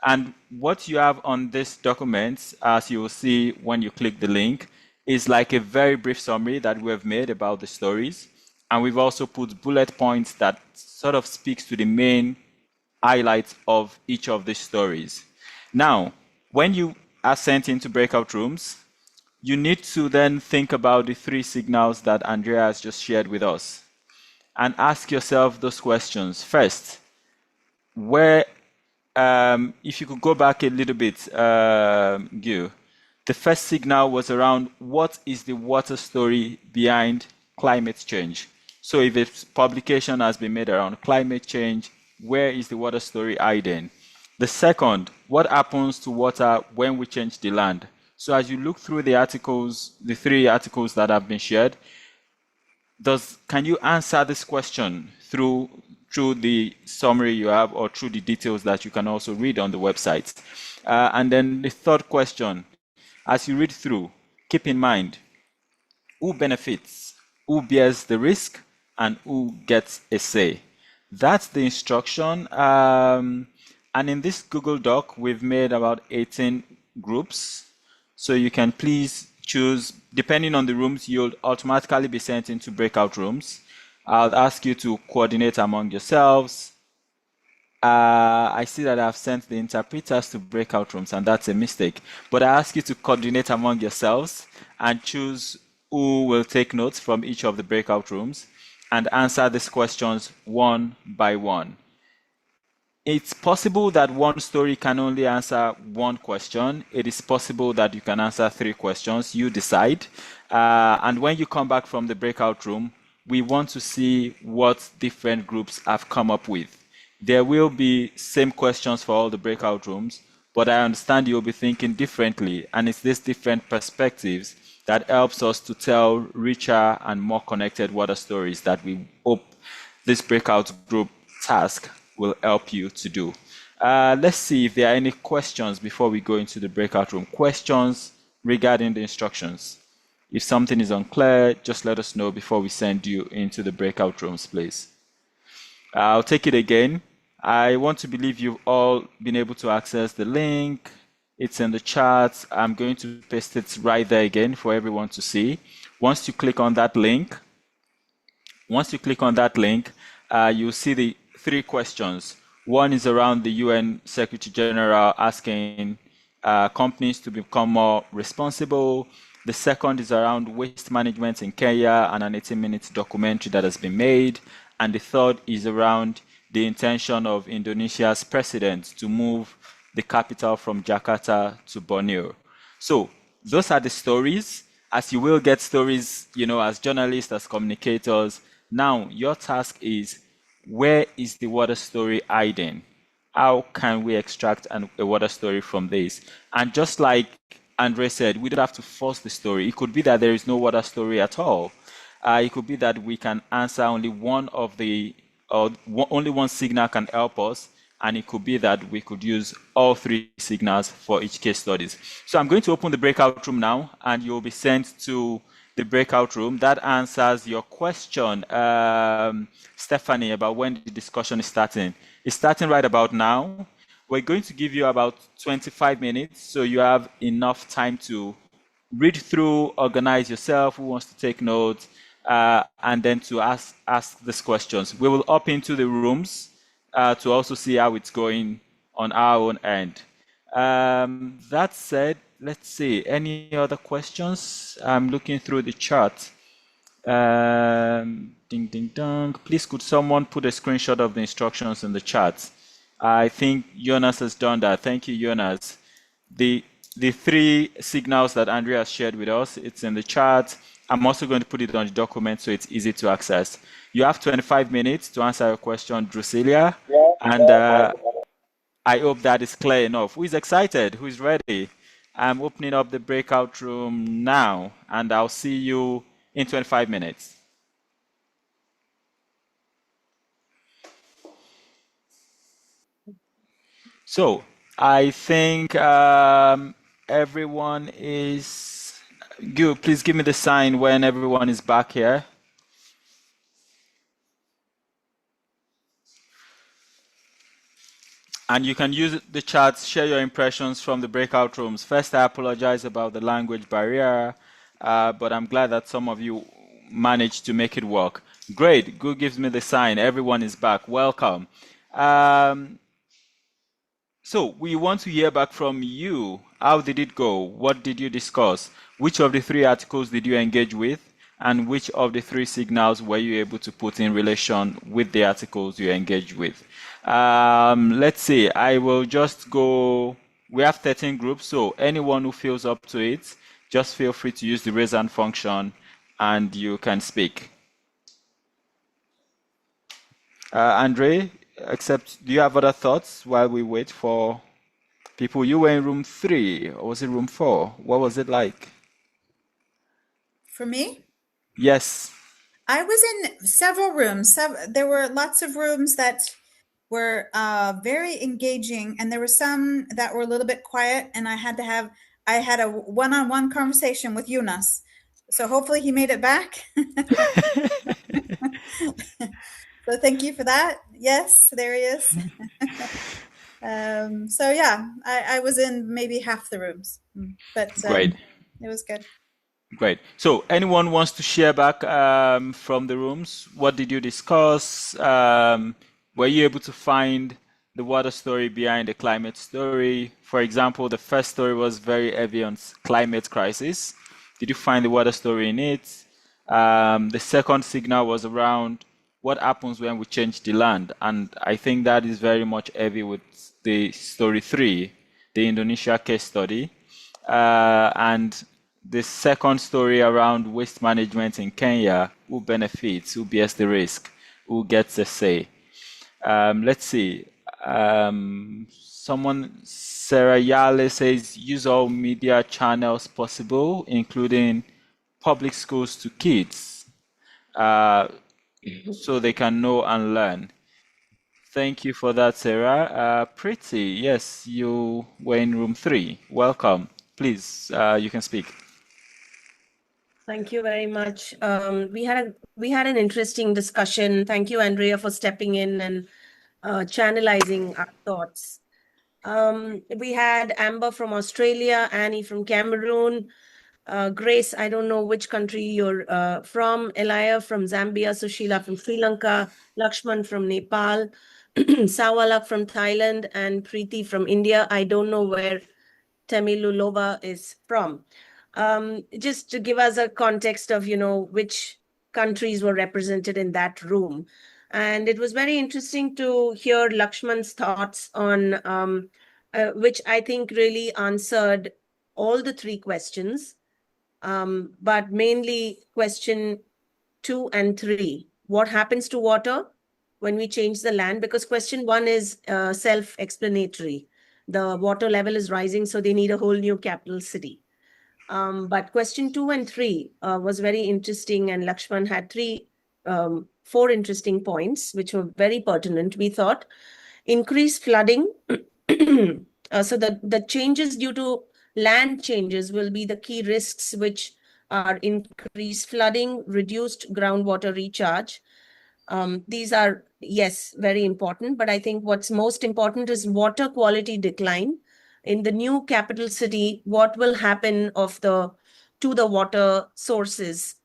And what you have on this document, as you will see when you click the link, is like a very brief summary that we have made about the stories. And we've also put bullet points that sort of speaks to the main highlights of each of these stories. Now, when you are sent into breakout rooms, you need to then think about the 3 signals that Andrea has just shared with us and ask yourself those questions. First, if you could go back a little bit, Gil, the first signal was around what is the water story behind climate change. So if a publication has been made around climate change, where is the water story hiding? The second, what happens to water when we change the land? So as you look through the articles, the 3 articles that have been shared, can you answer this question through the summary you have or through the details that you can also read on the website? And then the third question, as you read through, keep in mind who benefits, who bears the risk, and who gets a say. That's the instruction. And in this Google Doc, we've made about 18 groups. So you can please choose, depending on the rooms, you'll automatically be sent into breakout rooms. I'll ask you to coordinate among yourselves. I see that I've sent the interpreters to breakout rooms, and that's a mistake. But I ask you to coordinate among yourselves and choose who will take notes from each of the breakout rooms and answer these questions one by one. It's possible that one story can only answer one question. It is possible that you can answer three questions. You decide. And when you come back from the breakout room, we want to see what different groups have come up with. There will be same questions for all the breakout rooms, but I understand you'll be thinking differently. And it's these different perspectives that helps us to tell richer and more connected water stories that we hope this breakout group task will help you to do. Let's see if there are any questions before we go into the breakout room. Questions regarding the instructions. If something is unclear, just let us know before we send you into the breakout rooms, please. I'll take it again. I want to believe you've all been able to access the link. It's in the chat. I'm going to paste it right there again for everyone to see. Once you click on that link, you'll see the three questions. One is around the UN Secretary General asking companies to become more responsible. The second is around waste management in Kenya and an 18-minute documentary that has been made. And the third is around the intention of Indonesia's president to move the capital from Jakarta to Borneo. So those are the stories. As you will get stories, as journalists, as communicators. Now, your task is, where is the water story hiding? How can we extract a water story from this? And just like Andre said, we don't have to force the story. It could be that there is no water story at all. It could be that we can answer only one of the, or only one signal can help us. And it could be that we could use all three signals for each case studies. So I'm going to open the breakout room now, and you'll be sent to the breakout room. That answers your question, Stephanie, about when the discussion is starting. It's starting right about now. We're going to give you about 25 minutes, so you have enough time to read through, organize yourself, who wants to take notes, and then to ask these questions. We will up into the rooms to also see how it's going on our own end. That said, let's see, any other questions? I'm looking through the chat. Ding, ding, dong. Please, could someone put a screenshot of the instructions in the chat? I think Jonas has done that. Thank you, Jonas. The three signals that Andrea shared with us, it's in the chat. I'm also going to put it on the document so it's easy to access. You have 25 minutes to answer your question, Drusilia. And I hope that is clear enough. Who is excited? Who is ready? I'm opening up the breakout room now, and I'll see you in 25 minutes. So I think everyone is good. Please give me the sign when everyone is back here. And you can use the chat, share your impressions from the breakout rooms. First, I apologize about the language barrier, but I'm glad that some of you managed to make it work. Great, good gives me the sign. Everyone is back. Welcome. So we want to hear back from you. How did it go? What did you discuss? Which of the three articles did you engage with? And which of the three signals were you able to put in relation with the articles you engaged with? Let's see, I will just go, we have 13 groups, so anyone who feels up to it, just feel free to use the raise hand function and you can speak. Andre, do you have other thoughts while we wait for people? You were in room 3, or was it room 4? What was it like? For me? Yes. I was in several rooms. There were lots of rooms that were very engaging, and there were some that were a little bit quiet, and I had a one-on-one conversation with Yunus. So hopefully he made it back. So thank you for that. Yes, there he is. So yeah, I was in maybe half the rooms, but Great. it was good. Great. So, anyone wants to share back from the rooms? What did you discuss? Were you able to find the water story behind the climate story? For example, the first story was very heavy on climate crisis. Did you find the water story in it? The second signal was around what happens when we change the land, and I think that is very much heavy with the story three, the Indonesia case study. And the second story around waste management in Kenya, who benefits, who bears the risk, who gets a say. Let's see. Sarah Yale says, use all media channels possible, including public schools to kids, so they can know and learn. Thank you for that, Sarah. Pretty, yes, you were in room 3. Welcome. Please, you can speak. Thank you very much. We had an interesting discussion. Thank you, Andrea, for stepping in and channelizing our thoughts. We had Amber from Australia, Annie from Cameroon, Grace, I don't know which country you're from, Elia from Zambia, Sushila from Sri Lanka, Lakshman from Nepal, Sawalak from Thailand, and Preeti from India. I don't know where Temilulova is from. Just to give us a context of, which countries were represented in that room. And it was very interesting to hear Lakshman's thoughts on which I think really answered all the 3 questions, but mainly question 2 and 3. What happens to water when we change the land? Because question 1 is self-explanatory. The water level is rising, so they need a whole new capital city. But question 2 and 3 was very interesting, and Lakshman had 4 interesting points, which were very pertinent, we thought. Increased flooding. So the changes due to land changes will be the key risks, which are increased flooding, reduced groundwater recharge. These are, yes, very important, but I think what's most important is water quality decline. In the new capital city, what will happen to the water sources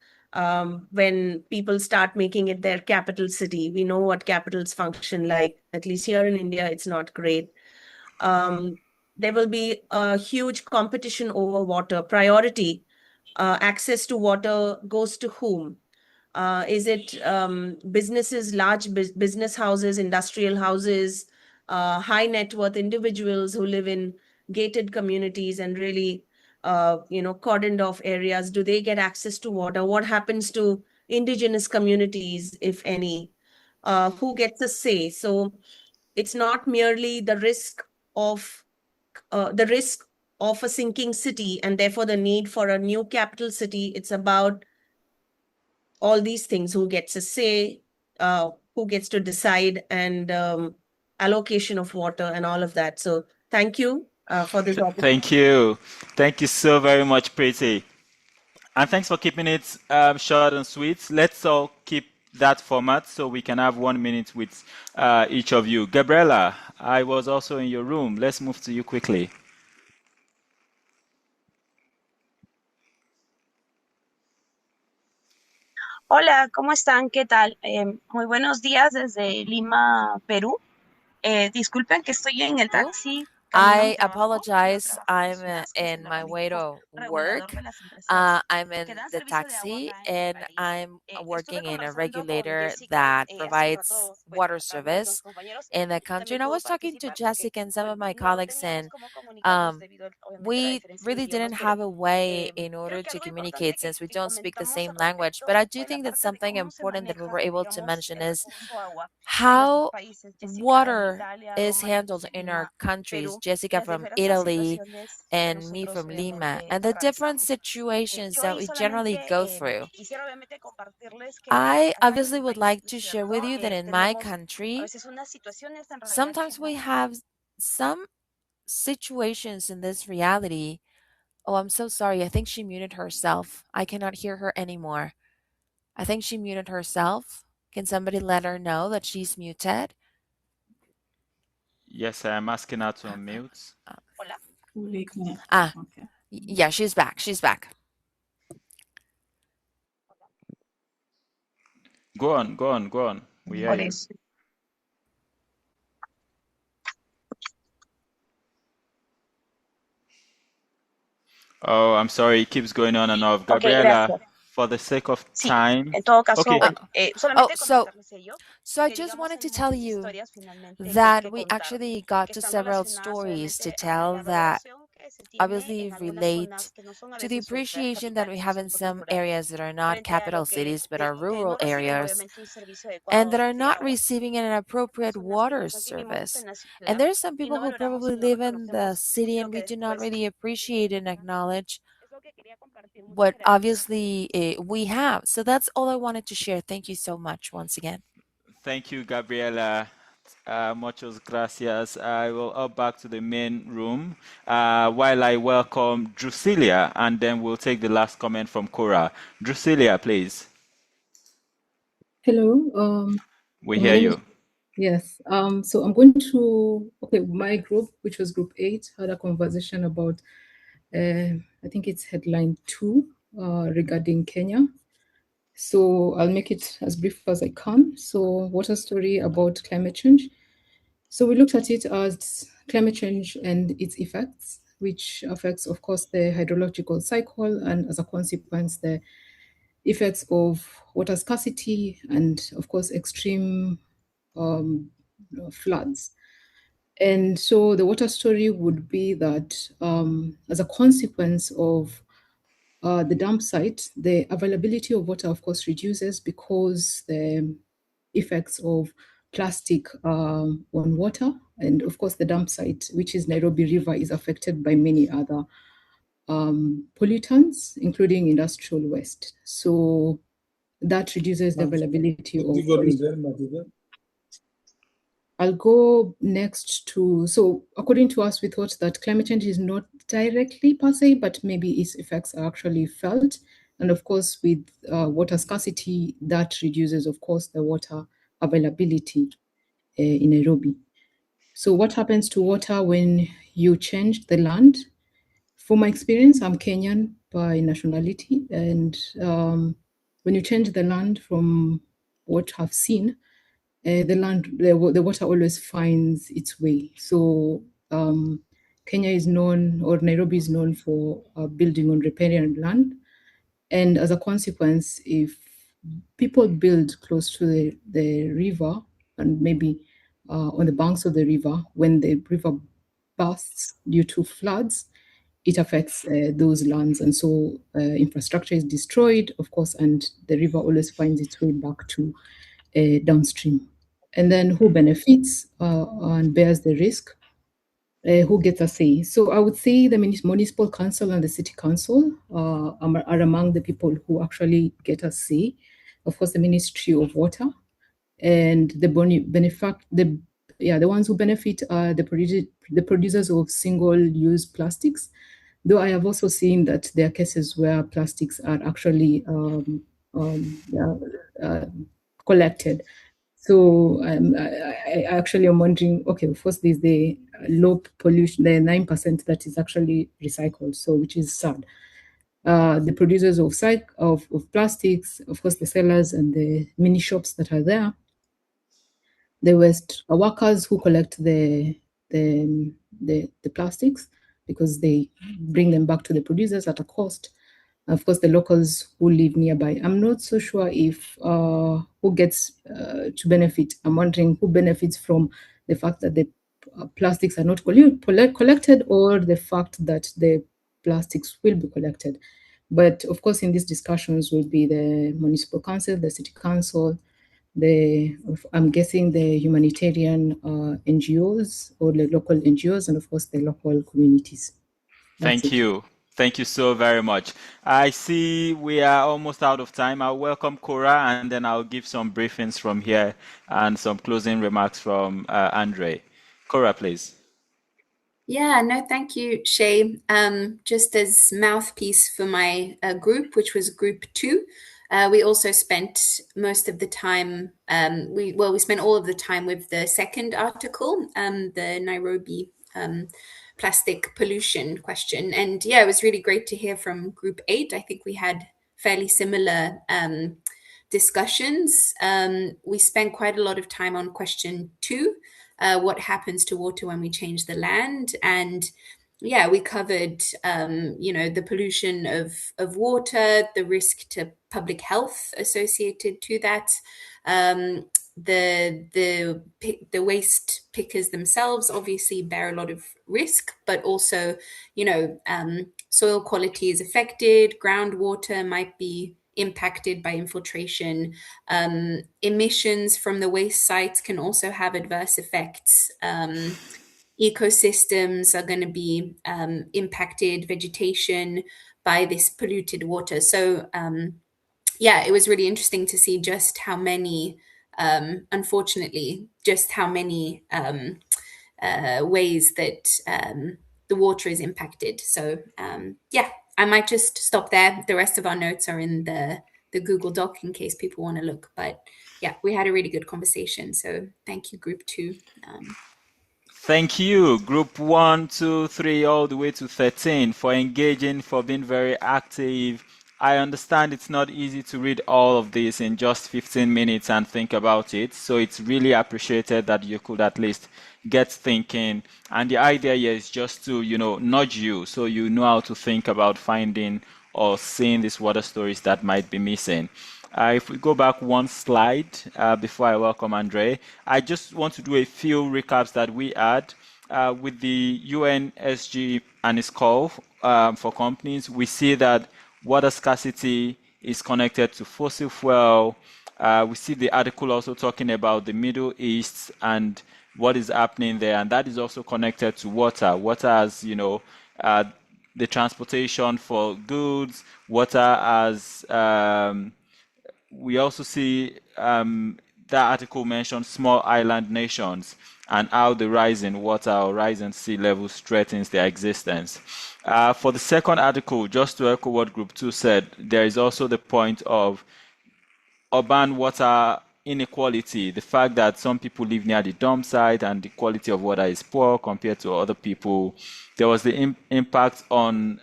when people start making it their capital city? We know what capitals function like. At least here in India, it's not great. There will be a huge competition over water. Priority, access to water goes to whom? Is it businesses, large business houses, industrial houses, high net worth individuals who live in gated communities and really, cordoned off areas? Do they get access to water? What happens to indigenous communities, if any? Who gets a say? So it's not merely the risk of a sinking city and therefore the need for a new capital city. It's about all these things: who gets a say, who gets to decide, and allocation of water and all of that. So thank you for this opportunity. Thank you. Thank you so very much, Pretty. And thanks for keeping it short and sweet. Let's all keep that format so we can have 1 minute with each of you. Gabriela, I was also in your room. Let's move to you quickly. Hola, ¿cómo están? ¿Qué tal? Muy buenos días desde Lima, Perú. Disculpen que estoy en el taxi. I apologize. I'm in my way to work. I'm in the taxi and I'm working in a regulator that provides water service in the country. And I was talking to Jessica and some of my colleagues, and we really didn't have a way in order to communicate since we don't speak the same language. But I do think that something important that we were able to mention is how water is handled in our countries. Jessica from Italy and me from Lima, and the different situations that we generally go through. I obviously would like to share with you that in my country, sometimes we have some situations in this reality. Oh, I'm so sorry. I think she muted herself. I cannot hear her anymore. I think she muted herself. Can somebody let her know that she's muted? Yes, I'm asking her to unmute. Yeah, she's back. She's back. Go on, go on, go on. We hear you. Oh, I'm sorry. It keeps going on and off. Gabriela, for the sake of time. En todo caso, Okay. bueno, solamente comentarles ello. So I just wanted to tell you that we actually got to several stories to tell that obviously relate to the appreciation that we have in some areas that are not capital cities but are rural areas and that are not receiving an appropriate water service. And there are some people who probably live in the city and we do not really appreciate and acknowledge what obviously we have. So that's all I wanted to share. Thank you so much once again. Thank you, Gabriela. Muchas gracias. I will up back to the main room while I welcome Drusilia, and then we'll take the last comment from Cora. Drusilia, please. Hello. We hear you. Yes. So I'm going to, my group, which was group 8, had a conversation about, I think it's headline 2 regarding Kenya. So I'll make it as brief as I can. So water story about climate change. So we looked at it as climate change and its effects, which affects, of course, the hydrological cycle and as a consequence, the effects of water scarcity and, of course, extreme floods. And so the water story would be that as a consequence of the dump site, the availability of water, of course, reduces because the effects of plastic on water. And of course, the dump site, which is Nairobi River, is affected by many other pollutants, including industrial waste. So that reduces the availability of. I'll go next to, so according to us, we thought that climate change is not directly per se, but maybe its effects are actually felt. And of course, with water scarcity, that reduces, of course, the water availability in Nairobi. So what happens to water when you change the land? From my experience, I'm Kenyan by nationality. And when you change the land from what I've seen, the water always finds its way. So Kenya is known, or Nairobi is known for building on riparian land. And as a consequence, if people build close to the river and maybe on the banks of the river, when the river bursts due to floods, it affects those lands. And so infrastructure is destroyed, of course, and the river always finds its way back to downstream. And then who benefits and bears the risk? Who gets a say? So I would say the municipal council and the city council are among the people who actually get a say. Of course, the Ministry of Water and the ones who benefit are the producers of single-use plastics. Though I have also seen that there are cases where plastics are actually collected. So I actually am wondering, okay, first there's the low pollution, the 9% that is actually recycled, so which is sad. The producers of plastics, of course, the sellers and the mini shops that are there, the waste workers who collect the plastics because they bring them back to the producers at a cost. Of course, the locals who live nearby. I'm not so sure if who gets to benefit. I'm wondering who benefits from the fact that the plastics are not collected or the fact that the plastics will be collected. But of course, in these discussions will be the municipal council, the city council, I'm guessing the humanitarian NGOs or the local NGOs, and of course the local communities. Thank you. Thank you so very much. I see we are almost out of time. I'll welcome Cora and then I'll give some briefings from here and some closing remarks from Andre. Cora, please. Yeah, no, thank you, Shay. Just as mouthpiece for my group, which was group 2, we also spent most of the time, we spent all of the time with the second article, the Nairobi plastic pollution question. And yeah, it was really great to hear from group 8. I think we had fairly similar discussions. We spent quite a lot of time on question 2, what happens to water when we change the land. And yeah, we covered, the pollution of water, the risk to public health associated to that, the waste pickers themselves obviously bear a lot of risk, but also, soil quality is affected, groundwater might be impacted by infiltration. Emissions from the waste sites can also have adverse effects. Ecosystems are going to be impacted, vegetation, by this polluted water. So yeah, it was really interesting to see just how many, unfortunately, just how many ways that the water is impacted. So yeah, I might just stop there. The rest of our notes are in the Google Doc in case people want to look. But yeah, we had a really good conversation. So thank you, group 2. Thank you, group 1, 2, 3, all the way to 13, for engaging, for being very active. I understand it's not easy to read all of this in just 15 minutes and think about it. So it's really appreciated that you could at least get thinking. And the idea here is just to, nudge you so you know how to think about finding or seeing these water stories that might be missing. If we go back one slide before I welcome Andre, I just want to do a few recaps that we had with the UNSG and its call for companies. We see that water scarcity is connected to fossil fuel. We see the article also talking about the Middle East and what is happening there, and that is also connected to water. Water as, the transportation for goods, water as we also see that article mentioned small island nations and how the rise in water or rise in sea levels threatens their existence. For the second article, just to echo what Group 2 said, there is also the point of urban water inequality, the fact that some people live near the dump site and the quality of water is poor compared to other people. There was the impact on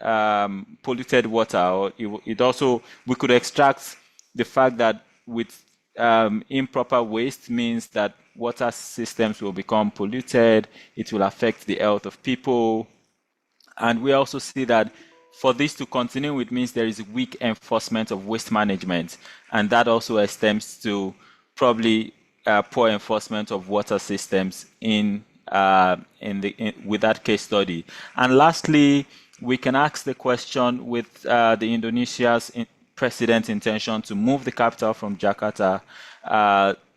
polluted water. Or it also, we could extract the fact that with improper waste means that water systems will become polluted. It will affect the health of people. And we also see that for this to continue, it means there is weak enforcement of waste management. And that also extends to probably poor enforcement of water systems with that case study. And lastly, we can ask the question with the Indonesia's president's intention to move the capital from Jakarta.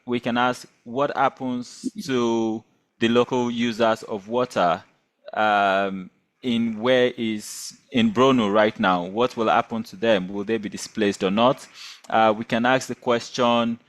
We can ask what happens to the local users of water in Brunei right now. What will happen to them? Will they be displaced or not? We can ask the question,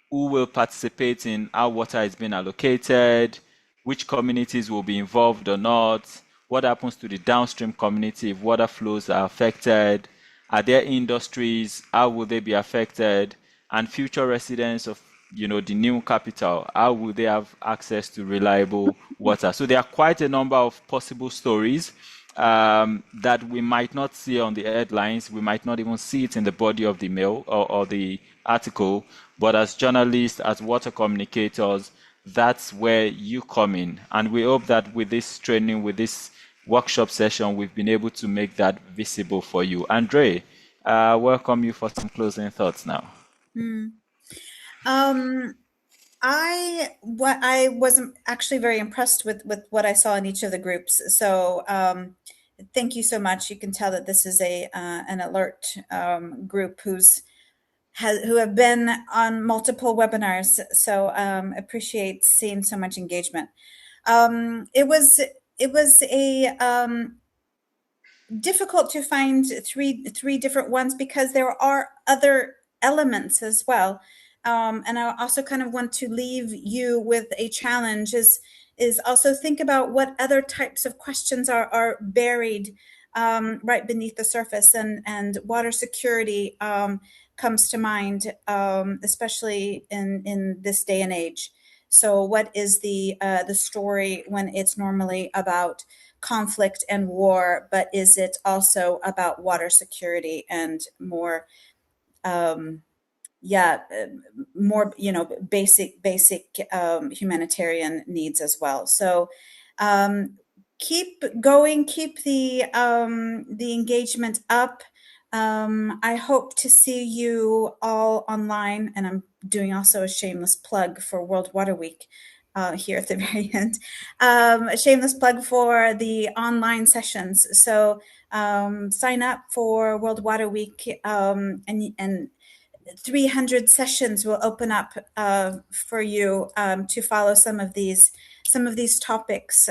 who will participate in how water is being allocated? Which communities will be involved or not? What happens to the downstream community if water flows are affected? Are there industries? How will they be affected? And future residents of the new capital, how will they have access to reliable water? So there are quite a number of possible stories that we might not see on the headlines. We might not even see it in the body of the mail or the article. But as journalists, as water communicators, that's where you come in. And we hope that with this training, with this workshop session, we've been able to make that visible for you. Andre, welcome you for some closing thoughts now. I was actually very impressed with what I saw in each of the groups. So thank you so much. You can tell that this is an alert group who have been on multiple webinars. So appreciate seeing so much engagement. It was difficult to find three different ones because there are other elements as well. And I also kind of want to leave you with a challenge is also think about what other types of questions are buried right beneath the surface, and water security comes to mind, especially in this day and age. So what is the story when it's normally about conflict and war, but is it also about water security and more more, basic humanitarian needs as well. So keep going, keep the engagement up. I hope to see you all online, and I'm doing also a shameless plug for World Water Week here at the very end. A shameless plug for the online sessions. So sign up for World Water Week, and 300 sessions will open up for you to follow some of these topics,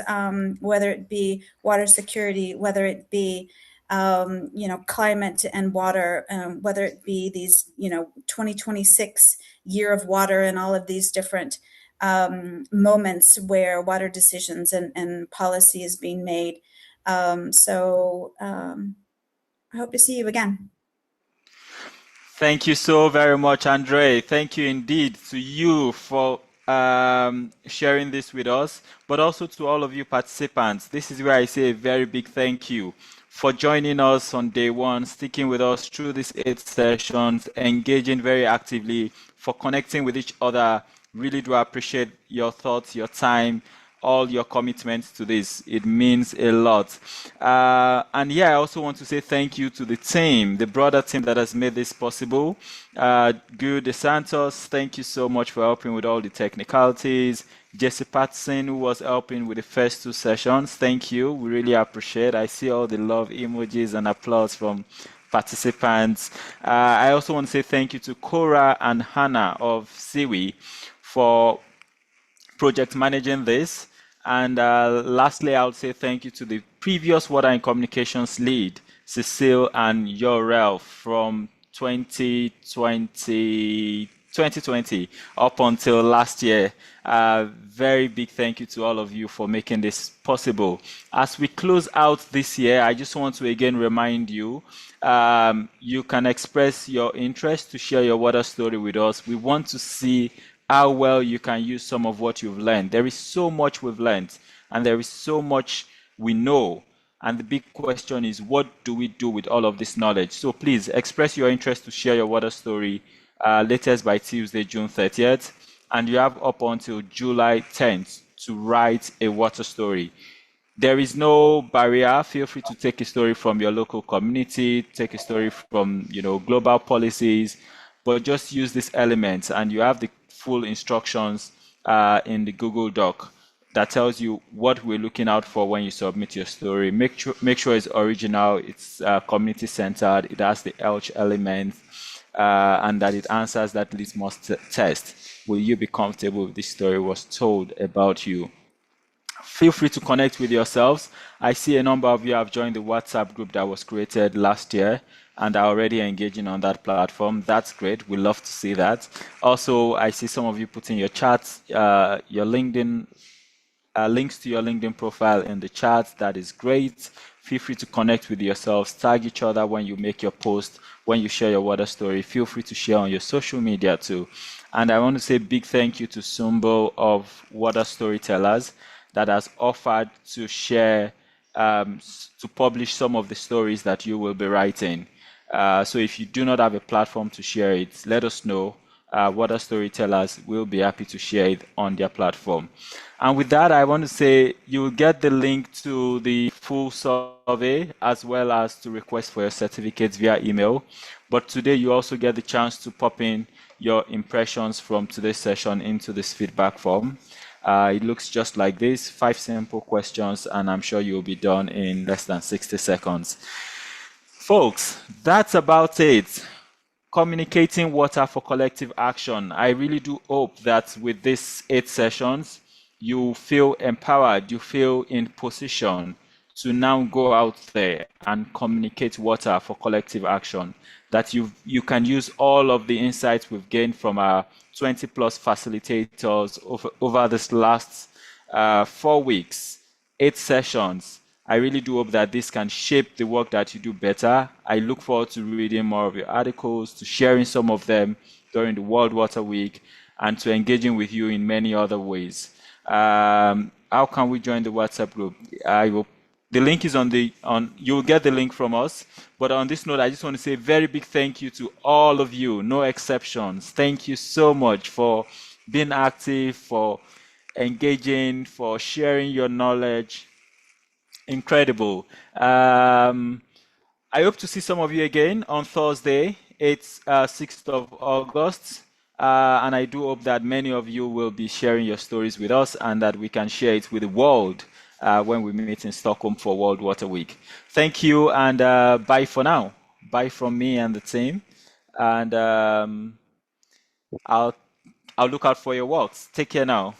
whether it be water security, whether it be climate and water, whether it be these 2026 year of water and all of these different moments where water decisions and policy is being made. So I hope to see you again. Thank you so very much, Andre. Thank you indeed to you for sharing this with us, but also to all of you participants. This is where I say a very big thank you for joining us on day one, sticking with us through these 8 sessions, engaging very actively, for connecting with each other. Really do appreciate your thoughts, your time, all your commitments to this. It means a lot. And yeah, I also want to say thank you to the team, the broader team that has made this possible. Gil De Santos, thank you so much for helping with all the technicalities. Jesse Patson, who was helping with the first 2 sessions, thank you. We really appreciate it. I see all the love emojis and applause from participants. I also want to say thank you to Cora and Hannah of SIWI for project managing this. And lastly, I would say thank you to the previous Water and Communications lead, Cecile and Yorel, from 2020 up until last year. Very big thank you to all of you for making this possible. As we close out this year, I just want to again remind you, you can express your interest to share your water story with us. We want to see how well you can use some of what you've learned. There is so much we've learned, and there is so much we know. And the big question is, what do we do with all of this knowledge? So please express your interest to share your water story, latest by Tuesday, June 30th. And you have up until July 10th to write a water story. There is no barrier. Feel free to take a story from your local community, take a story from global policies, but just use these elements, and you have the full instructions in the Google Doc that tells you what we're looking out for when you submit your story. Make sure it's original, it's community centered, it has the ELCH element, and that it answers that litmus test. Will you be comfortable if this story was told about you? Feel free to connect with yourselves. I see a number of you have joined the WhatsApp group that was created last year and are already engaging on that platform. That's great. We love to see that. Also, I see some of you putting your chats, your LinkedIn, links to your LinkedIn profile in the chat. That is great. Feel free to connect with yourselves, tag each other when you make your post, when you share your water story. Feel free to share on your social media too. And I want to say a big thank you to Sumbo of Water Storytellers that has offered to share, to publish some of the stories that you will be writing. So if you do not have a platform to share it, let us know. Water Storytellers will be happy to share it on their platform. And with that, I want to say you will get the link to the full survey as well as to request for your certificates via email. But today you also get the chance to pop in your impressions from today's session into this feedback form. It looks just like this, 5 simple questions, and I'm sure you'll be done in less than 60 seconds. Folks, that's about it. Communicating water for collective action. I really do hope that with these 8 sessions, you feel empowered, you feel in position to now go out there and communicate water for collective action. That you can use all of the insights we've gained from our 20 plus facilitators over this last 4 weeks, 8 sessions. I really do hope that this can shape the work that you do better. I look forward to reading more of your articles, to sharing some of them during the World Water Week, and to engaging with you in many other ways. How can we join the WhatsApp group? I will The link is you'll get the link from us. But on this note, I just want to say a very big thank you to all of you, no exceptions. Thank you so much for being active, for engaging, for sharing your knowledge. Incredible. I hope to see some of you again on Thursday. It's 6th of August. And I do hope that many of you will be sharing your stories with us and that we can share it with the world when we meet in Stockholm for World Water Week. Thank you, and bye for now. Bye from me and the team. And I'll look out for your works. Take care now.